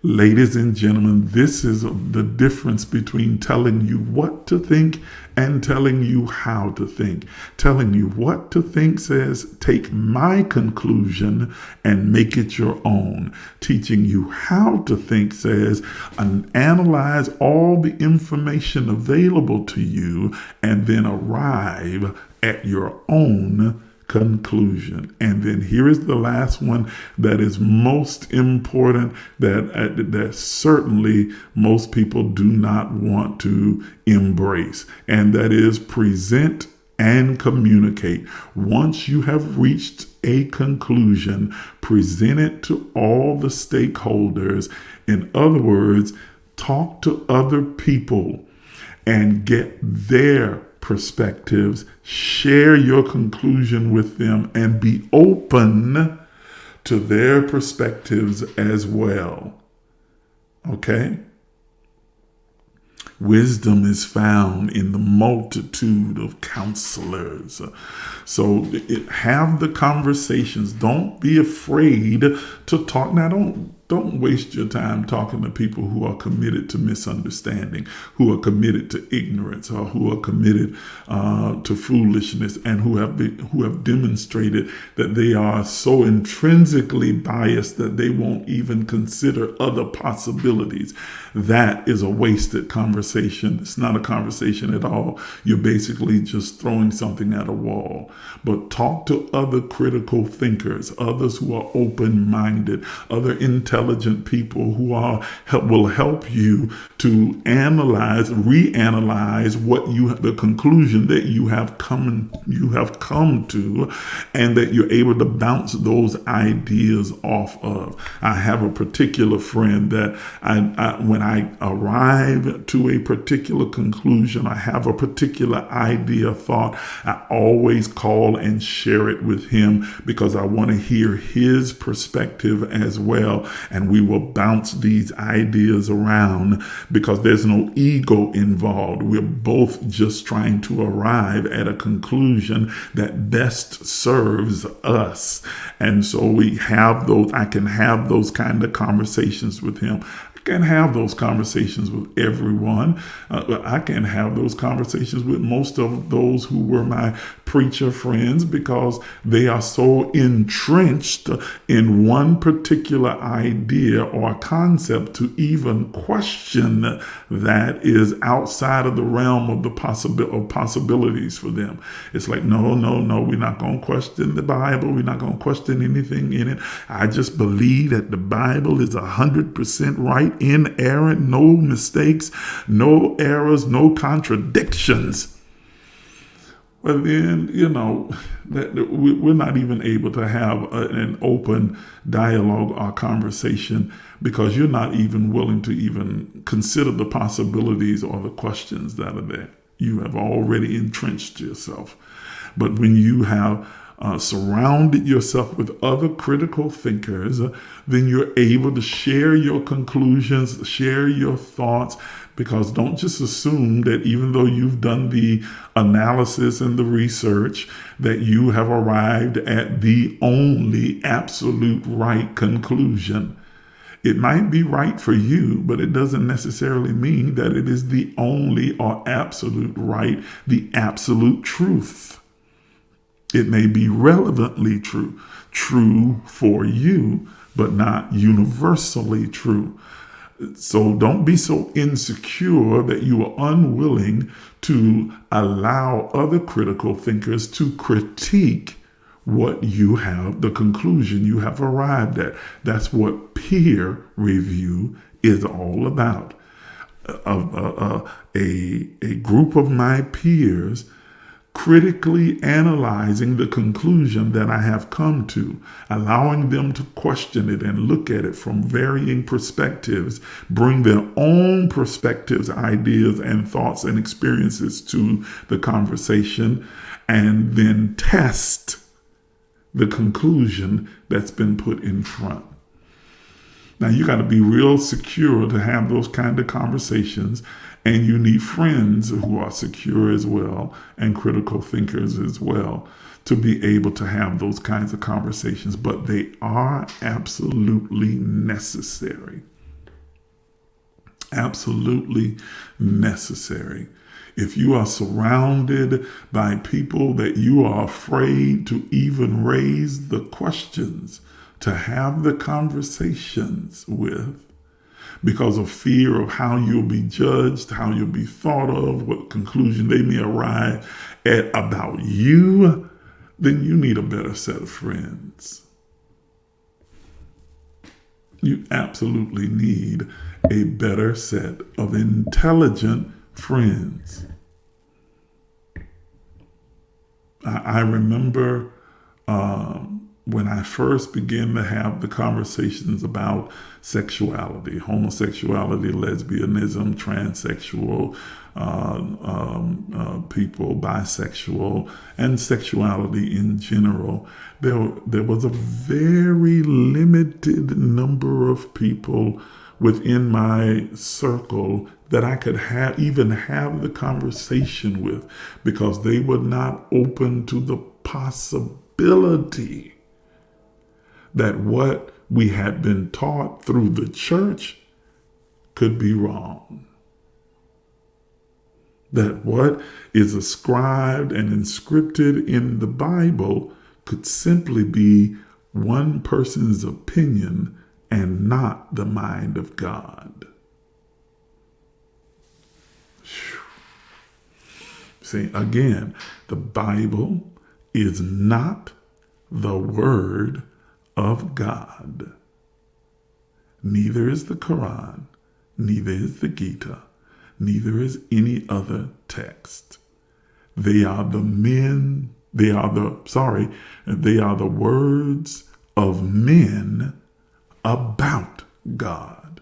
Speaker 2: Ladies and gentlemen, this is the difference between telling you what to think and telling you how to think. Telling you what to think says, take my conclusion and make it your own. Teaching you how to think says, analyze all the information available to you and then arrive at your own conclusion. And then here is the last one that is most important, that certainly most people do not want to embrace, and that is present and communicate. Once you have reached a conclusion, present it to all the stakeholders. In other words, talk to other people and get their perspectives, share your conclusion with them, and be open to their perspectives as well. Okay? Wisdom is found in the multitude of counselors. So have the conversations. Don't be afraid to talk. Now, don't Don't waste your time talking to people who are committed to misunderstanding, who are committed to ignorance, or who are committed to foolishness, and who have demonstrated that they are so intrinsically biased that they won't even consider other possibilities. That is a wasted conversation. It's not a conversation at all. You're basically just throwing something at a wall. But talk to other critical thinkers, others who are open-minded, other intelligent people who will help you to reanalyze the conclusion that you have come to, and that you're able to bounce those ideas off of. I have a particular friend that when I arrive to a particular conclusion, I have a particular idea, thought, I always call and share it with him because I want to hear his perspective as well. And we will bounce these ideas around because there's no ego involved. We're both just trying to arrive at a conclusion that best serves us. And so I can have those kind of conversations with him. Can have those conversations with everyone. I can have those conversations with most of those who were my preacher friends because they are so entrenched in one particular idea or concept to even question that is outside of the realm of the possibilities for them. It's like, no, we're not going to question the Bible. We're not going to question anything in it. I just believe that the Bible is 100% right, inerrant, no mistakes, no errors, no contradictions. Well, then, that we're not even able to have an open dialogue or conversation because you're not even willing to even consider the possibilities or the questions that are there. You have already entrenched yourself. But when you have surrounded yourself with other critical thinkers, then you're able to share your conclusions, share your thoughts, because don't just assume that even though you've done the analysis and the research, that you have arrived at the only absolute right conclusion. It might be right for you, but it doesn't necessarily mean that it is the only or absolute right, the absolute truth. It may be relevantly true for you, but not universally true. So don't be so insecure that you are unwilling to allow other critical thinkers to critique what you have, the conclusion you have arrived at. That's what peer review is all about. A group of my peers critically analyzing the conclusion that I have come to, allowing them to question it and look at it from varying perspectives, bring their own perspectives, ideas, and thoughts and experiences to the conversation, and then test the conclusion that's been put in front. Now, you got to be real secure to have those kind of conversations, and you need friends who are secure as well and critical thinkers as well to be able to have those kinds of conversations. But they are absolutely necessary. Absolutely necessary. If you are surrounded by people that you are afraid to even raise the questions, to have the conversations with, because of fear of how you'll be judged, how you'll be thought of, what conclusion they may arrive at about you, then you need a better set of friends. You absolutely need a better set of intelligent friends. I remember when I first began to have the conversations about sexuality, homosexuality, lesbianism, transsexual people, bisexual, and sexuality in general, there was a very limited number of people within my circle that I could even have the conversation with, because they were not open to the possibility that what we had been taught through the church could be wrong. That what is ascribed and inscripted in the Bible could simply be one person's opinion and not the mind of God. See, again, the Bible is not the Word of God. Neither is the Quran, neither is the Gita, neither is any other text. They are the words of men about God.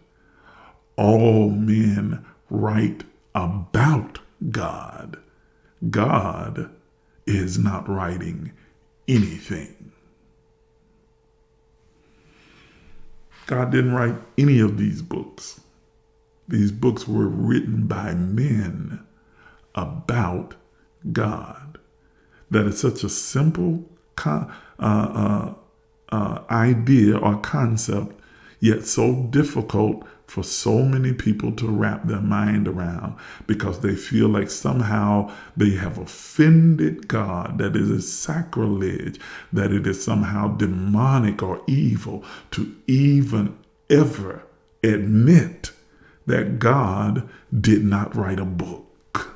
Speaker 2: All men write about God. God is not writing anything. God didn't write any of these books. These books were written by men about God. That is such a simple idea or concept, yet so difficult for so many people to wrap their mind around, because they feel like somehow they have offended God, that it is sacrilege, that it is somehow demonic or evil to even ever admit that God did not write a book.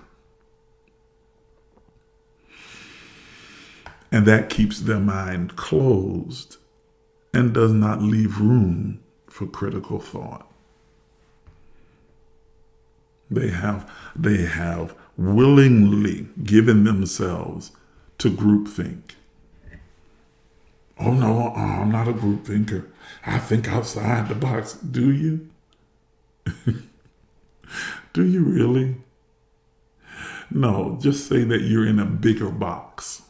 Speaker 2: And that keeps their mind closed and does not leave room for critical thought. They have willingly given themselves to groupthink. Oh no, I'm not a group thinker. I think outside the box. Do you? Do you really? No, just say that you're in a bigger box,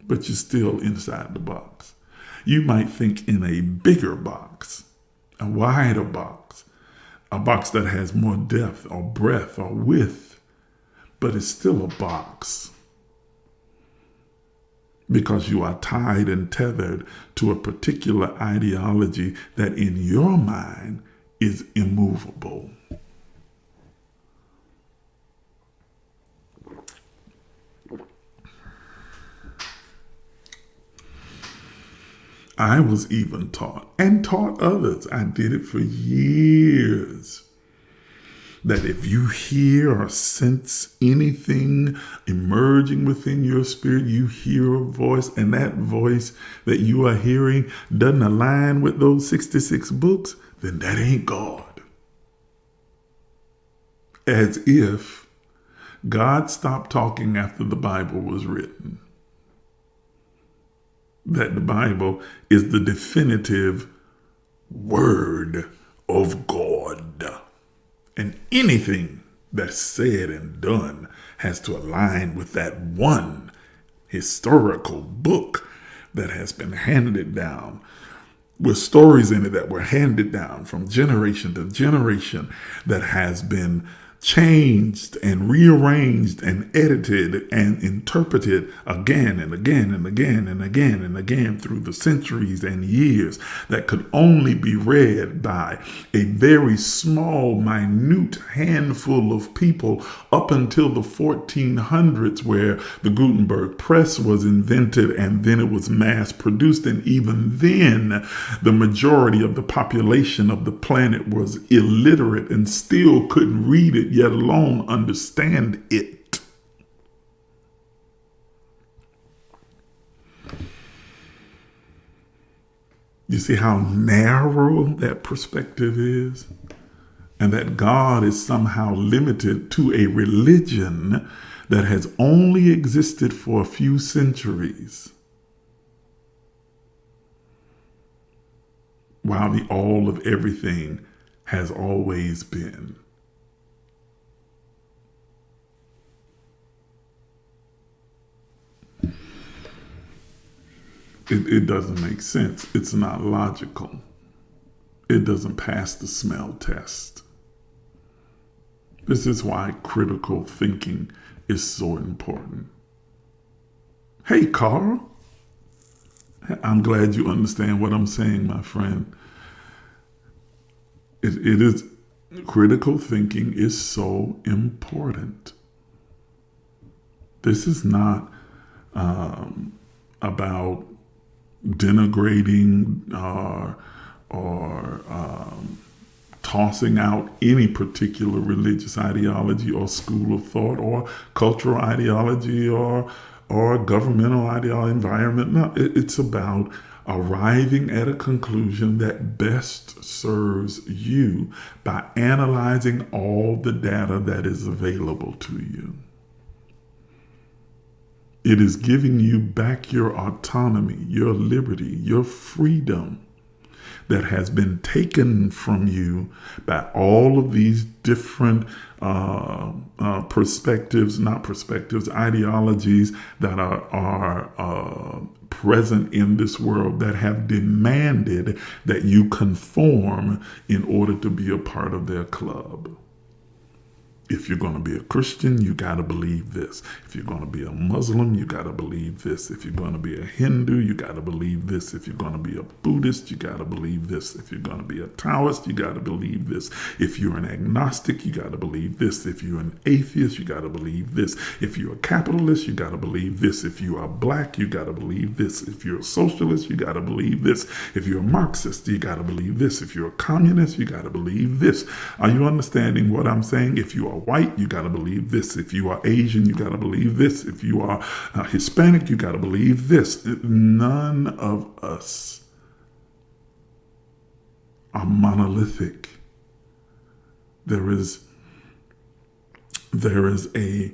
Speaker 2: but you're still inside the box. You might think in a bigger box, a wider box, a box that has more depth or breadth or width, but it's still a box because you are tied and tethered to a particular ideology that in your mind is immovable. I was even taught, and taught others, I did it for years, that if you hear or sense anything emerging within your spirit, you hear a voice, and that voice that you are hearing doesn't align with those 66 books, then that ain't God. As if God stopped talking after the Bible was written. That the Bible is the definitive word of God. And anything that's said and done has to align with that one historical book that has been handed down, with stories in it that were handed down from generation to generation, that has been changed and rearranged and edited and interpreted again and again and again and again and again through the centuries and years, that could only be read by a very small, minute handful of people up until the 1400s, where the Gutenberg press was invented and then it was mass produced. And even then, the majority of the population of the planet was illiterate and still couldn't read it, yet alone understand it. You see how narrow that perspective is? And that God is somehow limited to a religion that has only existed for a few centuries, while the all of everything has always been. It doesn't make sense. It's not logical. It doesn't pass the smell test. This is why critical thinking is so important. Hey, Carl. I'm glad you understand what I'm saying, my friend. It is critical thinking is so important. This is not about denigrating or tossing out any particular religious ideology or school of thought or cultural ideology or governmental ideology, environment. No, it's about arriving at a conclusion that best serves you by analyzing all the data that is available to you. It is giving you back your autonomy, your liberty, your freedom that has been taken from you by all of these different ideologies that are present in this world that have demanded that you conform in order to be a part of their club. If you're going to be a Christian, you got to believe this. If you're going to be a Muslim, you got to believe this. If you're going to be a Hindu, you got to believe this. If you're going to be a Buddhist, you got to believe this. If you're going to be a Taoist, you got to believe this. If you're an agnostic, you got to believe this. If you're an atheist, you got to believe this. If you're a capitalist, you got to believe this. If you are black, you got to believe this. If you're a socialist, you got to believe this. If you're a Marxist, you got to believe this. If you're a communist, you got to believe this. Are you understanding what I'm saying? If you are white, you got to believe this. If you are Asian, you got to believe this. If you are Hispanic, you got to believe this. None of us are monolithic. There is a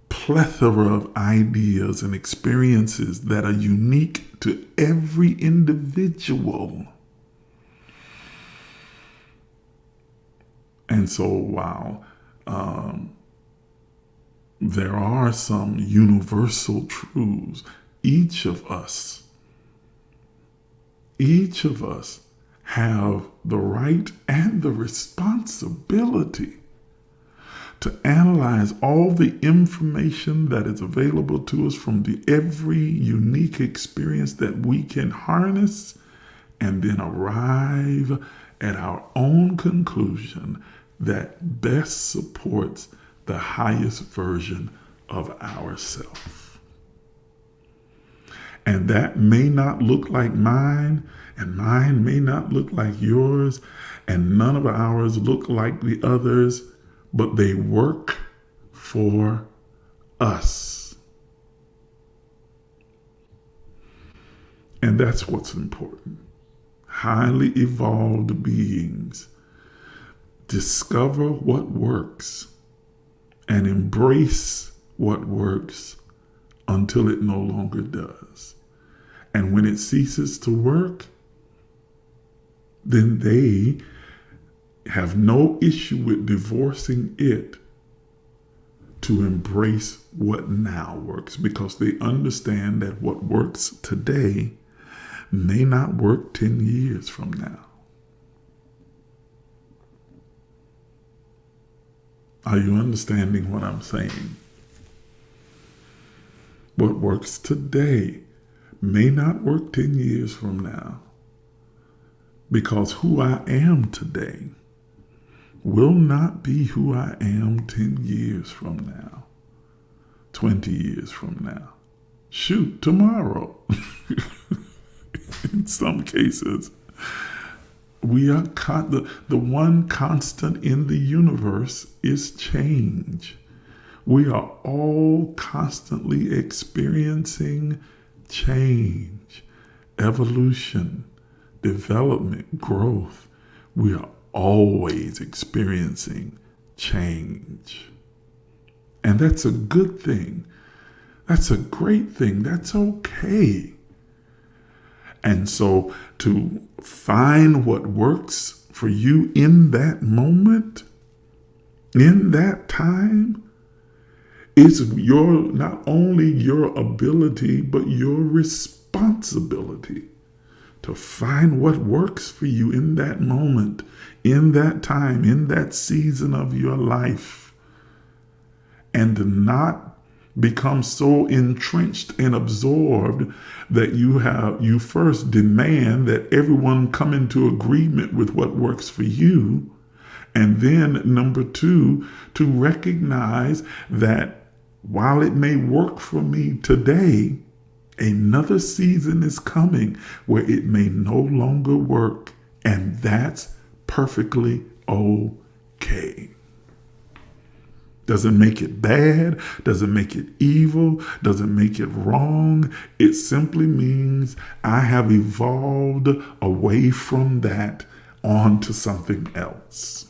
Speaker 2: plethora of ideas and experiences that are unique to every individual. And so while there are some universal truths, each of us have the right and the responsibility to analyze all the information that is available to us from every unique experience that we can harness, and then arrive at our own conclusion that best supports the highest version of ourselves. And that may not look like mine, and mine may not look like yours, and none of ours look like the others, but they work for us. And that's what's important. Highly evolved beings discover what works and embrace what works until it no longer does. And when it ceases to work, then they have no issue with divorcing it to embrace what now works, because they understand that what works today may not work 10 years from now. Are you understanding what I'm saying? What works today may not work 10 years from now, because who I am today will not be who I am 10 years from now, 20 years from now. Shoot, tomorrow. In some cases, we are the one constant in the universe is change. We are all constantly experiencing change, evolution, development, growth. We are always experiencing change. And that's a good thing. That's a great thing. That's okay. And so to find what works for you in that moment, in that time, is not only your ability, but your responsibility to find what works for you in that moment, in that time, in that season of your life, and to not become so entrenched and absorbed that you first demand that everyone come into agreement with what works for you. And then number two, to recognize that while it may work for me today, another season is coming where it may no longer work. And that's perfectly okay. Doesn't make it bad, doesn't make it evil, doesn't make it wrong. It simply means I have evolved away from that onto something else.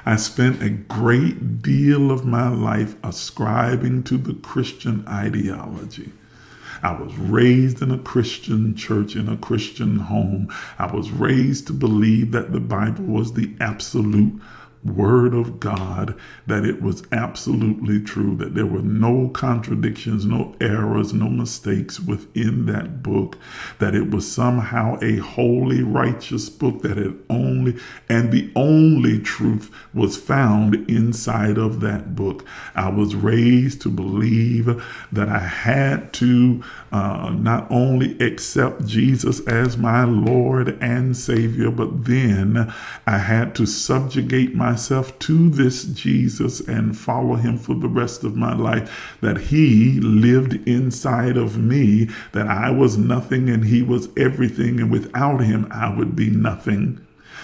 Speaker 2: I spent a great deal of my life ascribing to the Christian ideology. I was raised in a Christian church, in a Christian home. I was raised to believe that the Bible was the absolute Word of God, that it was absolutely true, that there were no contradictions, no errors, no mistakes within that book, that it was somehow a holy, righteous book, that it only, and the only truth was found inside of that book. I was raised to believe that I had to not only accept Jesus as my Lord and Savior, but then I had to subjugate myself to this Jesus and follow him for the rest of my life, that he lived inside of me, that I was nothing and he was everything, and without him I would be nothing,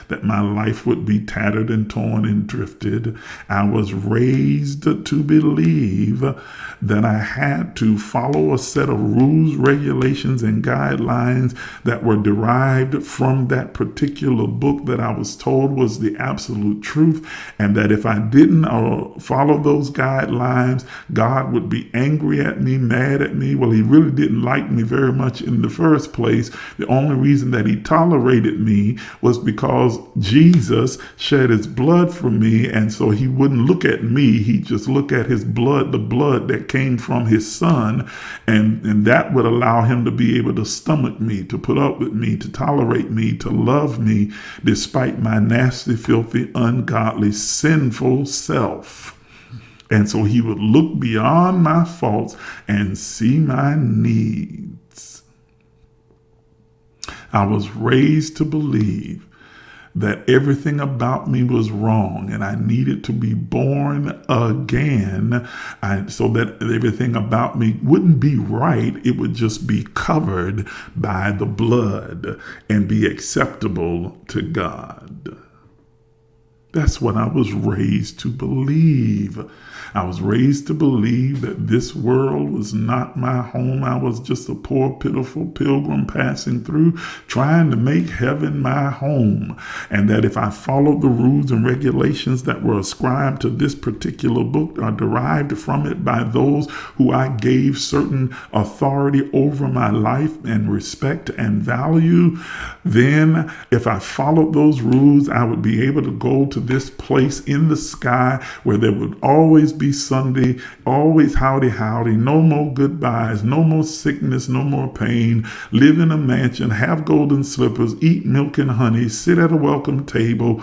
Speaker 2: that my life would be tattered and torn and drifted. I was raised to believe that I had to follow a set of rules, regulations, and guidelines that were derived from that particular book that I was told was the absolute truth, and that if I didn't follow those guidelines, God would be angry at me, mad at me. Well, he really didn't like me very much in the first place. The only reason that he tolerated me was because Jesus shed his blood for me, and so he wouldn't look at me. He'd just look at his blood, the blood that came from his son, and that would allow him to be able to stomach me, to put up with me, to tolerate me, to love me, despite my nasty, filthy, ungodly, sinful self. And so he would look beyond my faults and see my needs. I was raised to believe that everything about me was wrong and I needed to be born again, so that everything about me wouldn't be right. It would just be covered by the blood and be acceptable to God. That's what I was raised to believe. I was raised to believe that this world was not my home. I was just a poor, pitiful pilgrim passing through, trying to make heaven my home. And that if I followed the rules and regulations that were ascribed to this particular book or derived from it by those who I gave certain authority over my life and respect and value, then if I followed those rules, I would be able to go to this place in the sky where there would always be Sunday, always howdy, no more goodbyes, no more sickness, no more pain, live in a mansion, have golden slippers, eat milk and honey, sit at a welcome table.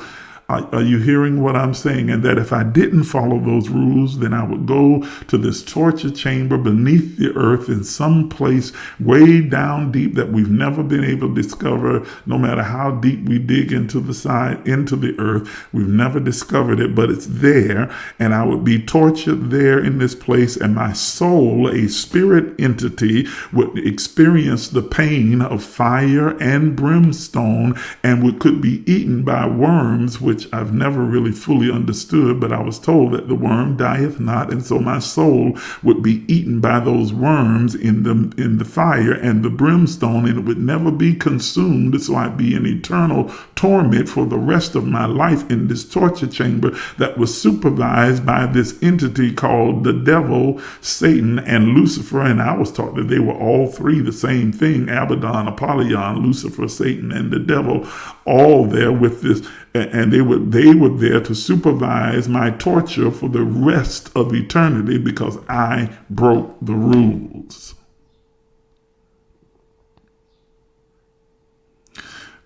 Speaker 2: Are you hearing what I'm saying? And that if I didn't follow those rules, then I would go to this torture chamber beneath the earth in some place way down deep that we've never been able to discover. No matter how deep we dig into the earth, we've never discovered it, but it's there. And I would be tortured there in this place, and my soul, a spirit entity, would experience the pain of fire and brimstone, and could be eaten by worms, which I've never really fully understood, but I was told that the worm dieth not, and so my soul would be eaten by those worms in the fire and the brimstone, and it would never be consumed, so I'd be in eternal torment for the rest of my life in this torture chamber that was supervised by this entity called the devil, Satan, and Lucifer. And I was taught that they were all three the same thing: Abaddon, Apollyon, Lucifer, Satan, and the devil, all there with this. And they were there to supervise my torture for the rest of eternity because I broke the rules.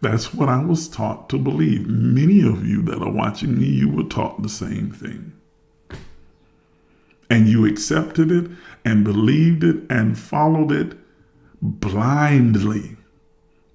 Speaker 2: That's what I was taught to believe. Many of you that are watching me, you were taught the same thing. and you accepted it and believed it and followed it blindly,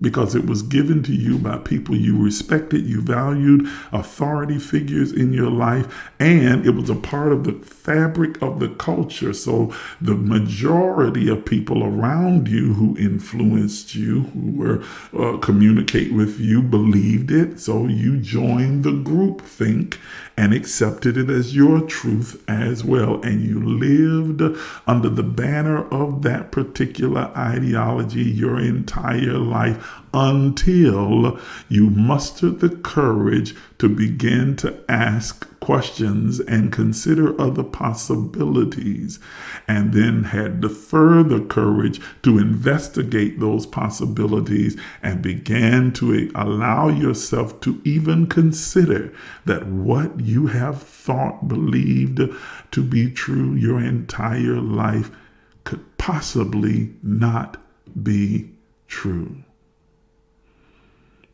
Speaker 2: because it was given to you by people you respected, you valued, authority figures in your life, and it was a part of the fabric of the culture. So the majority of people around you who influenced you, who were communicate with you, believed it. So you joined the group think and accepted it as your truth as well. And you lived under the banner of that particular ideology your entire life, until you mustered the courage to begin to ask questions and consider other possibilities, and then had the further courage to investigate those possibilities and began to allow yourself to even consider that what you have thought, believed to be true your entire life could possibly not be true.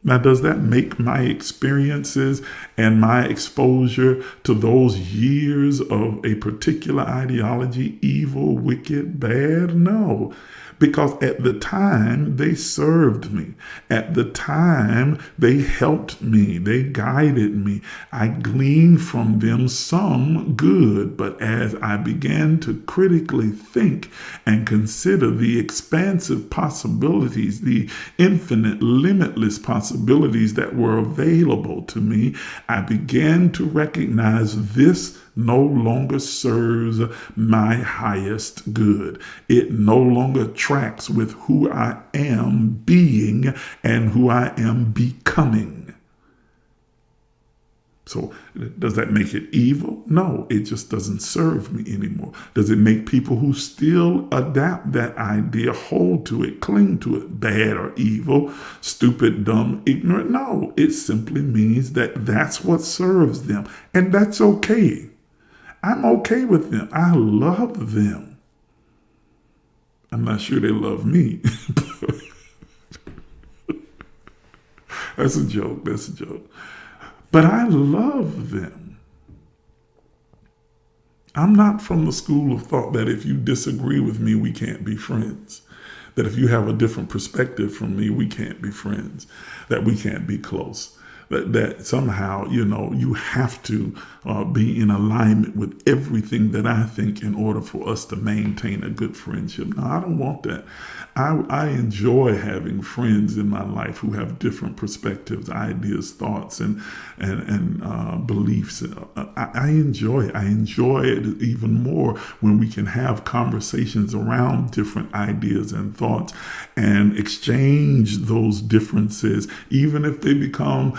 Speaker 2: Now, does that make my experiences and my exposure to those years of a particular ideology evil, wicked, bad? No. Because at the time, they served me. At the time, they helped me. They guided me. I gleaned from them some good. But as I began to critically think and consider the expansive possibilities, the infinite, limitless possibilities that were available to me, I began to recognize this no longer serves my highest good. It no longer tracks with who I am being and who I am becoming. So does that make it evil? No, it just doesn't serve me anymore. Does it make people who still adapt that idea, hold to it, cling to it, bad or evil, stupid, dumb, ignorant? No, it simply means that that's what serves them. And that's okay. I'm okay with them. I love them. I'm not sure they love me. That's a joke. That's a joke. But I love them. I'm not from the school of thought that if you disagree with me, we can't be friends. That if you have a different perspective from me, we can't be friends. That we can't be close. That somehow, you have to be in alignment with everything that I think in order for us to maintain a good friendship. No, I don't want that. I enjoy having friends in my life who have different perspectives, ideas, thoughts, and beliefs. I enjoy it. I enjoy it even more when we can have conversations around different ideas and thoughts and exchange those differences, even if they become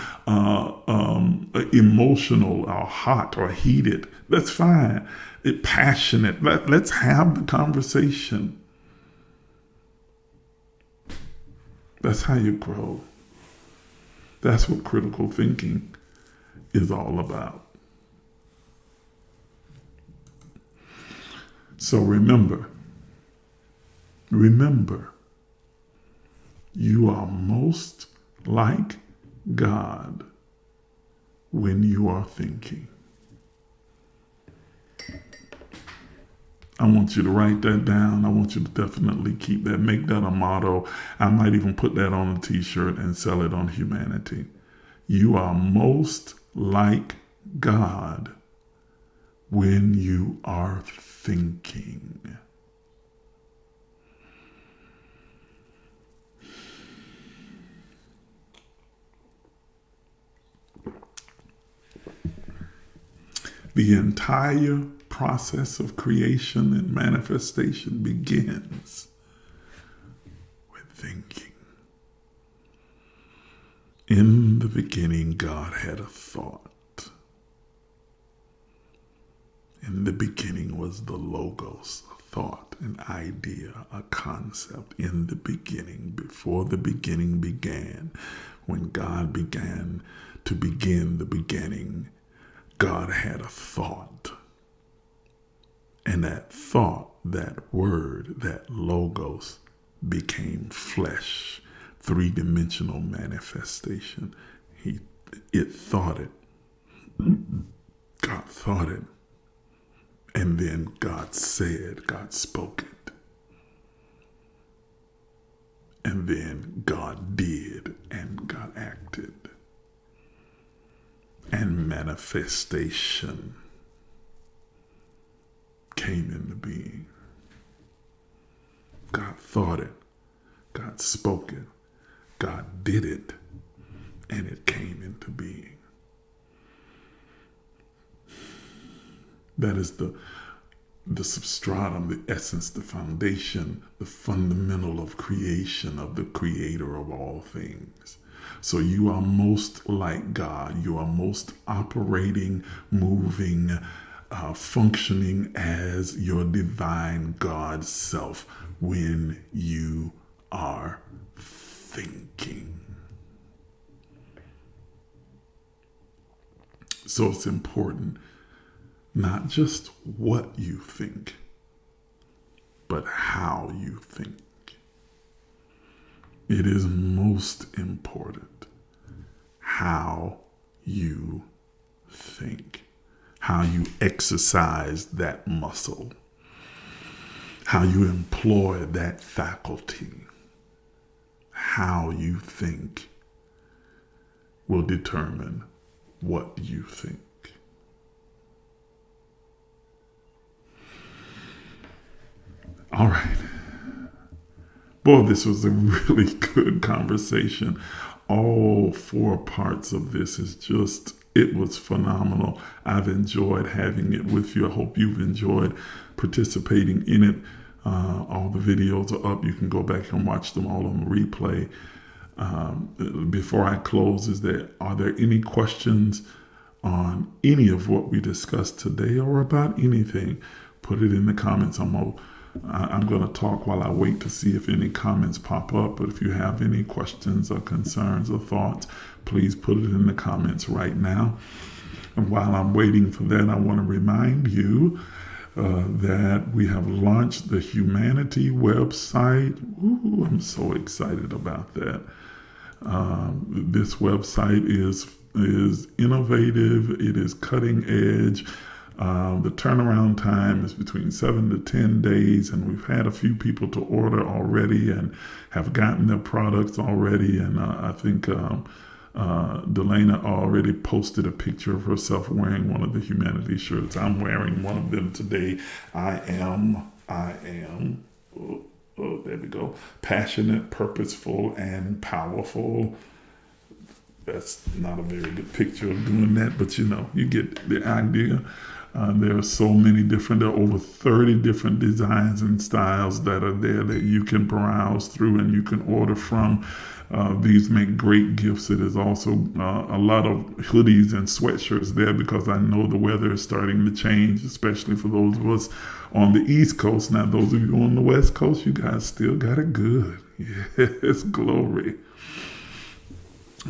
Speaker 2: emotional or hot or heated. That's fine. Passionate. Let's have the conversation. That's how you grow. That's what critical thinking is all about. So remember, you are most like God when you are thinking. I want you to write that down. I want you to definitely keep that, make that a motto. I might even put that on a t-shirt and sell it on HumanA-Tees. You are most like God when you are thinking. The entire process of creation and manifestation begins with thinking. In the beginning, God had a thought. In the beginning was the logos, a thought, an idea, a concept. In the beginning, before the beginning began, when God began to begin the beginning, God had a thought. And that thought, that word, that logos became flesh, three-dimensional manifestation. It thought it. God thought it. And then God said, God spoke it. And then God did, and God acted. And manifestation came into being. God thought it, God spoke it, God did it, and it came into being. That is the substratum, the essence, the foundation, the fundamental of creation, of the creator of all things. So you are most like God. You are most operating, moving, functioning as your divine God self when you are thinking. So it's important not just what you think, but how you think. It is most important how you think, how you exercise that muscle, how you employ that faculty. How you think will determine what you think. All right. Boy, this was a really good conversation. All 4 parts of this it was phenomenal. I've enjoyed having it with you. I hope you've enjoyed participating in it. All the videos are up. You can go back and watch them all on the replay. Before I close, are there any questions on any of what we discussed today or about anything? Put it in the comments. I'm going to talk while I wait to see if any comments pop up. But if you have any questions or concerns or thoughts, please put it in the comments right now. And while I'm waiting for that, I want to remind you that we have launched the HumanA-Tees website. Ooh, I'm so excited about that. This website is innovative. It is cutting edge. The turnaround time is between 7 to 10 days, and we've had a few people to order already and have gotten their products already. And I think Delana already posted a picture of herself wearing one of the HumanA-Tees shirts. I'm wearing one of them today. I am, there we go, passionate, purposeful, and powerful. That's not a very good picture of doing that, but you get the idea. There are so many there are over 30 different designs and styles that are there that you can browse through and you can order from. These make great gifts. It is also a lot of hoodies and sweatshirts there because I know the weather is starting to change, especially for those of us on the East Coast. Now, those of you on the West Coast, you guys still got it good. Yes, glory.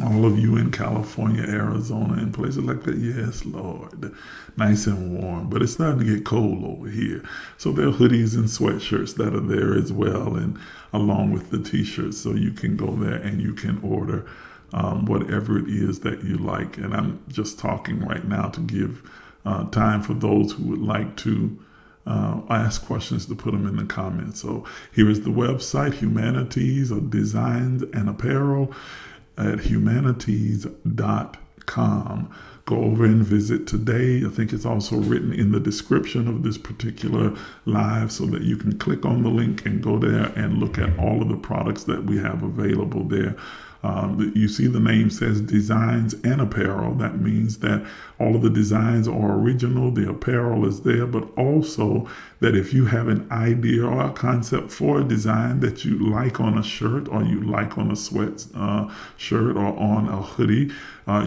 Speaker 2: All of you in California, Arizona, and places like that, yes, Lord, nice and warm. But it's starting to get cold over here. So there are hoodies and sweatshirts that are there as well, and along with the t-shirts. So you can go there and you can order whatever it is that you like. And I'm just talking right now to give time for those who would like to ask questions to put them in the comments. So here is the website, HumanA-Tees Designs and Apparel, at HumanA-Tees.com. Go over and visit today. I think it's also written in the description of this particular live so that you can click on the link and go there and look at all of the products that we have available there. You see the name says Designs and Apparel. That means that all of the designs are original. The apparel is there, but also that if you have an idea or a concept for a design that you like on a shirt or you like on a sweat shirt or on a hoodie,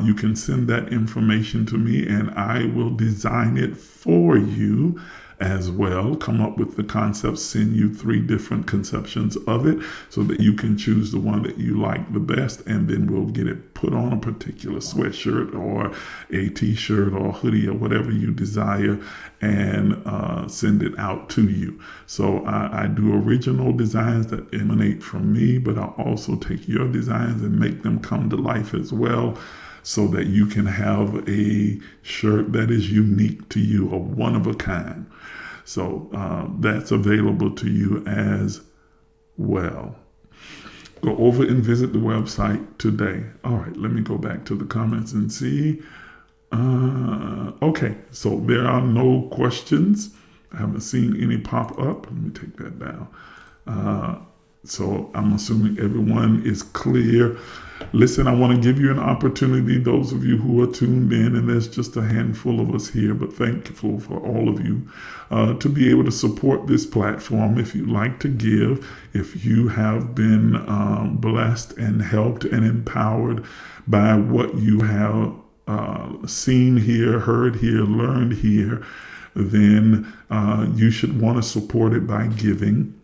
Speaker 2: you can send that information to me and I will design it for you as well. Come up with the concept, send you 3 different conceptions of it so that you can choose the one that you like the best, and then we'll get it put on a particular sweatshirt or a t-shirt or hoodie or whatever you desire and send it out to you. So I do original designs that emanate from me, but I also take your designs and make them come to life as well. so that you can have a shirt that is unique to you, a one of a kind. So that's available to you as well. Go over and visit the website today. All right, let me go back to the comments and see. Okay, so there are no questions. I haven't seen any pop up. Let me take that down. So I'm assuming everyone is clear. Listen, I want to give you an opportunity, those of you who are tuned in, and there's just a handful of us here, but thankful for all of you, to be able to support this platform. If you'd like to give, if you have been blessed and helped and empowered by what you have seen here, heard here, learned here, then you should want to support it by giving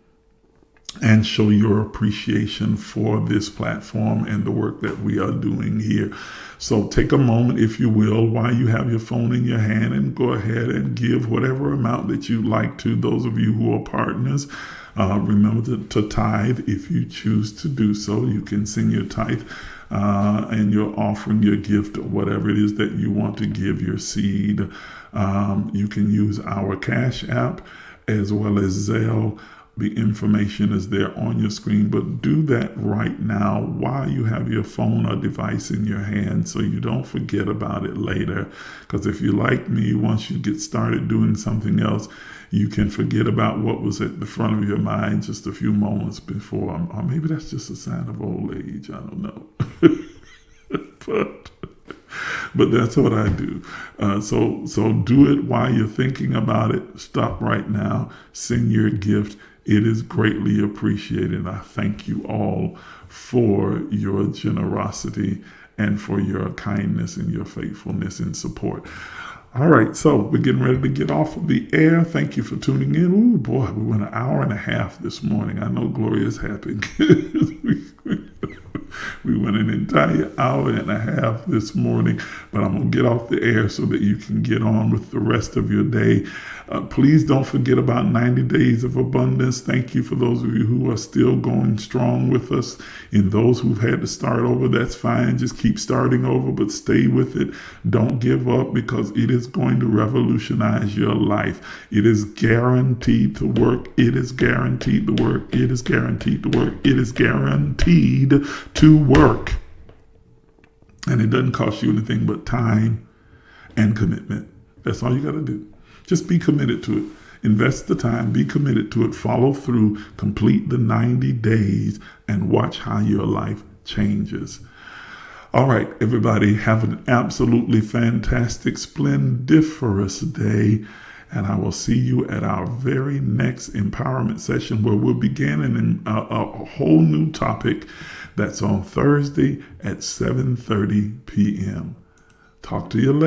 Speaker 2: and show your appreciation for this platform and the work that we are doing here. So take a moment, if you will, while you have your phone in your hand, and go ahead and give whatever amount that you'd like to. Those of you who are partners, remember to tithe if you choose to do so. You can send your tithe and your offering, your gift, whatever it is that you want to give, your seed. You can use our Cashapp as well as Zelle. The information is there on your screen, but do that right now while you have your phone or device in your hand, so you don't forget about it later. Because if you're like me, once you get started doing something else, you can forget about what was at the front of your mind just a few moments before. Or maybe that's just a sign of old age. I don't know. But that's what I do. So do it while you're thinking about it. Stop right now. Send your gift. It is greatly appreciated. I thank you all for your generosity and for your kindness and your faithfulness and support. All right, so we're getting ready to get off of the air. Thank you for tuning in. Oh boy, we went an hour and a half this morning. I know Gloria's happy. We went an entire hour and a half this morning, but I'm going to get off the air so that you can get on with the rest of your day. Please don't forget about 90 Days of Abundance. Thank you for those of you who are still going strong with us. And those who've had to start over, that's fine. Just keep starting over, but stay with it. Don't give up, because it is going to revolutionize your life. It is guaranteed to work. It is guaranteed to work. It is guaranteed to work. It is guaranteed to work. And it doesn't cost you anything but time and commitment. That's all you got to do. Just be committed to it. Invest the time, be committed to it, follow through, complete the 90 days, and watch how your life changes. All right, everybody, have an absolutely fantastic, splendiferous day. And I will see you at our very next empowerment session, where we'll begin a whole new topic that's on Thursday at 7:30 p.m. Talk to you later.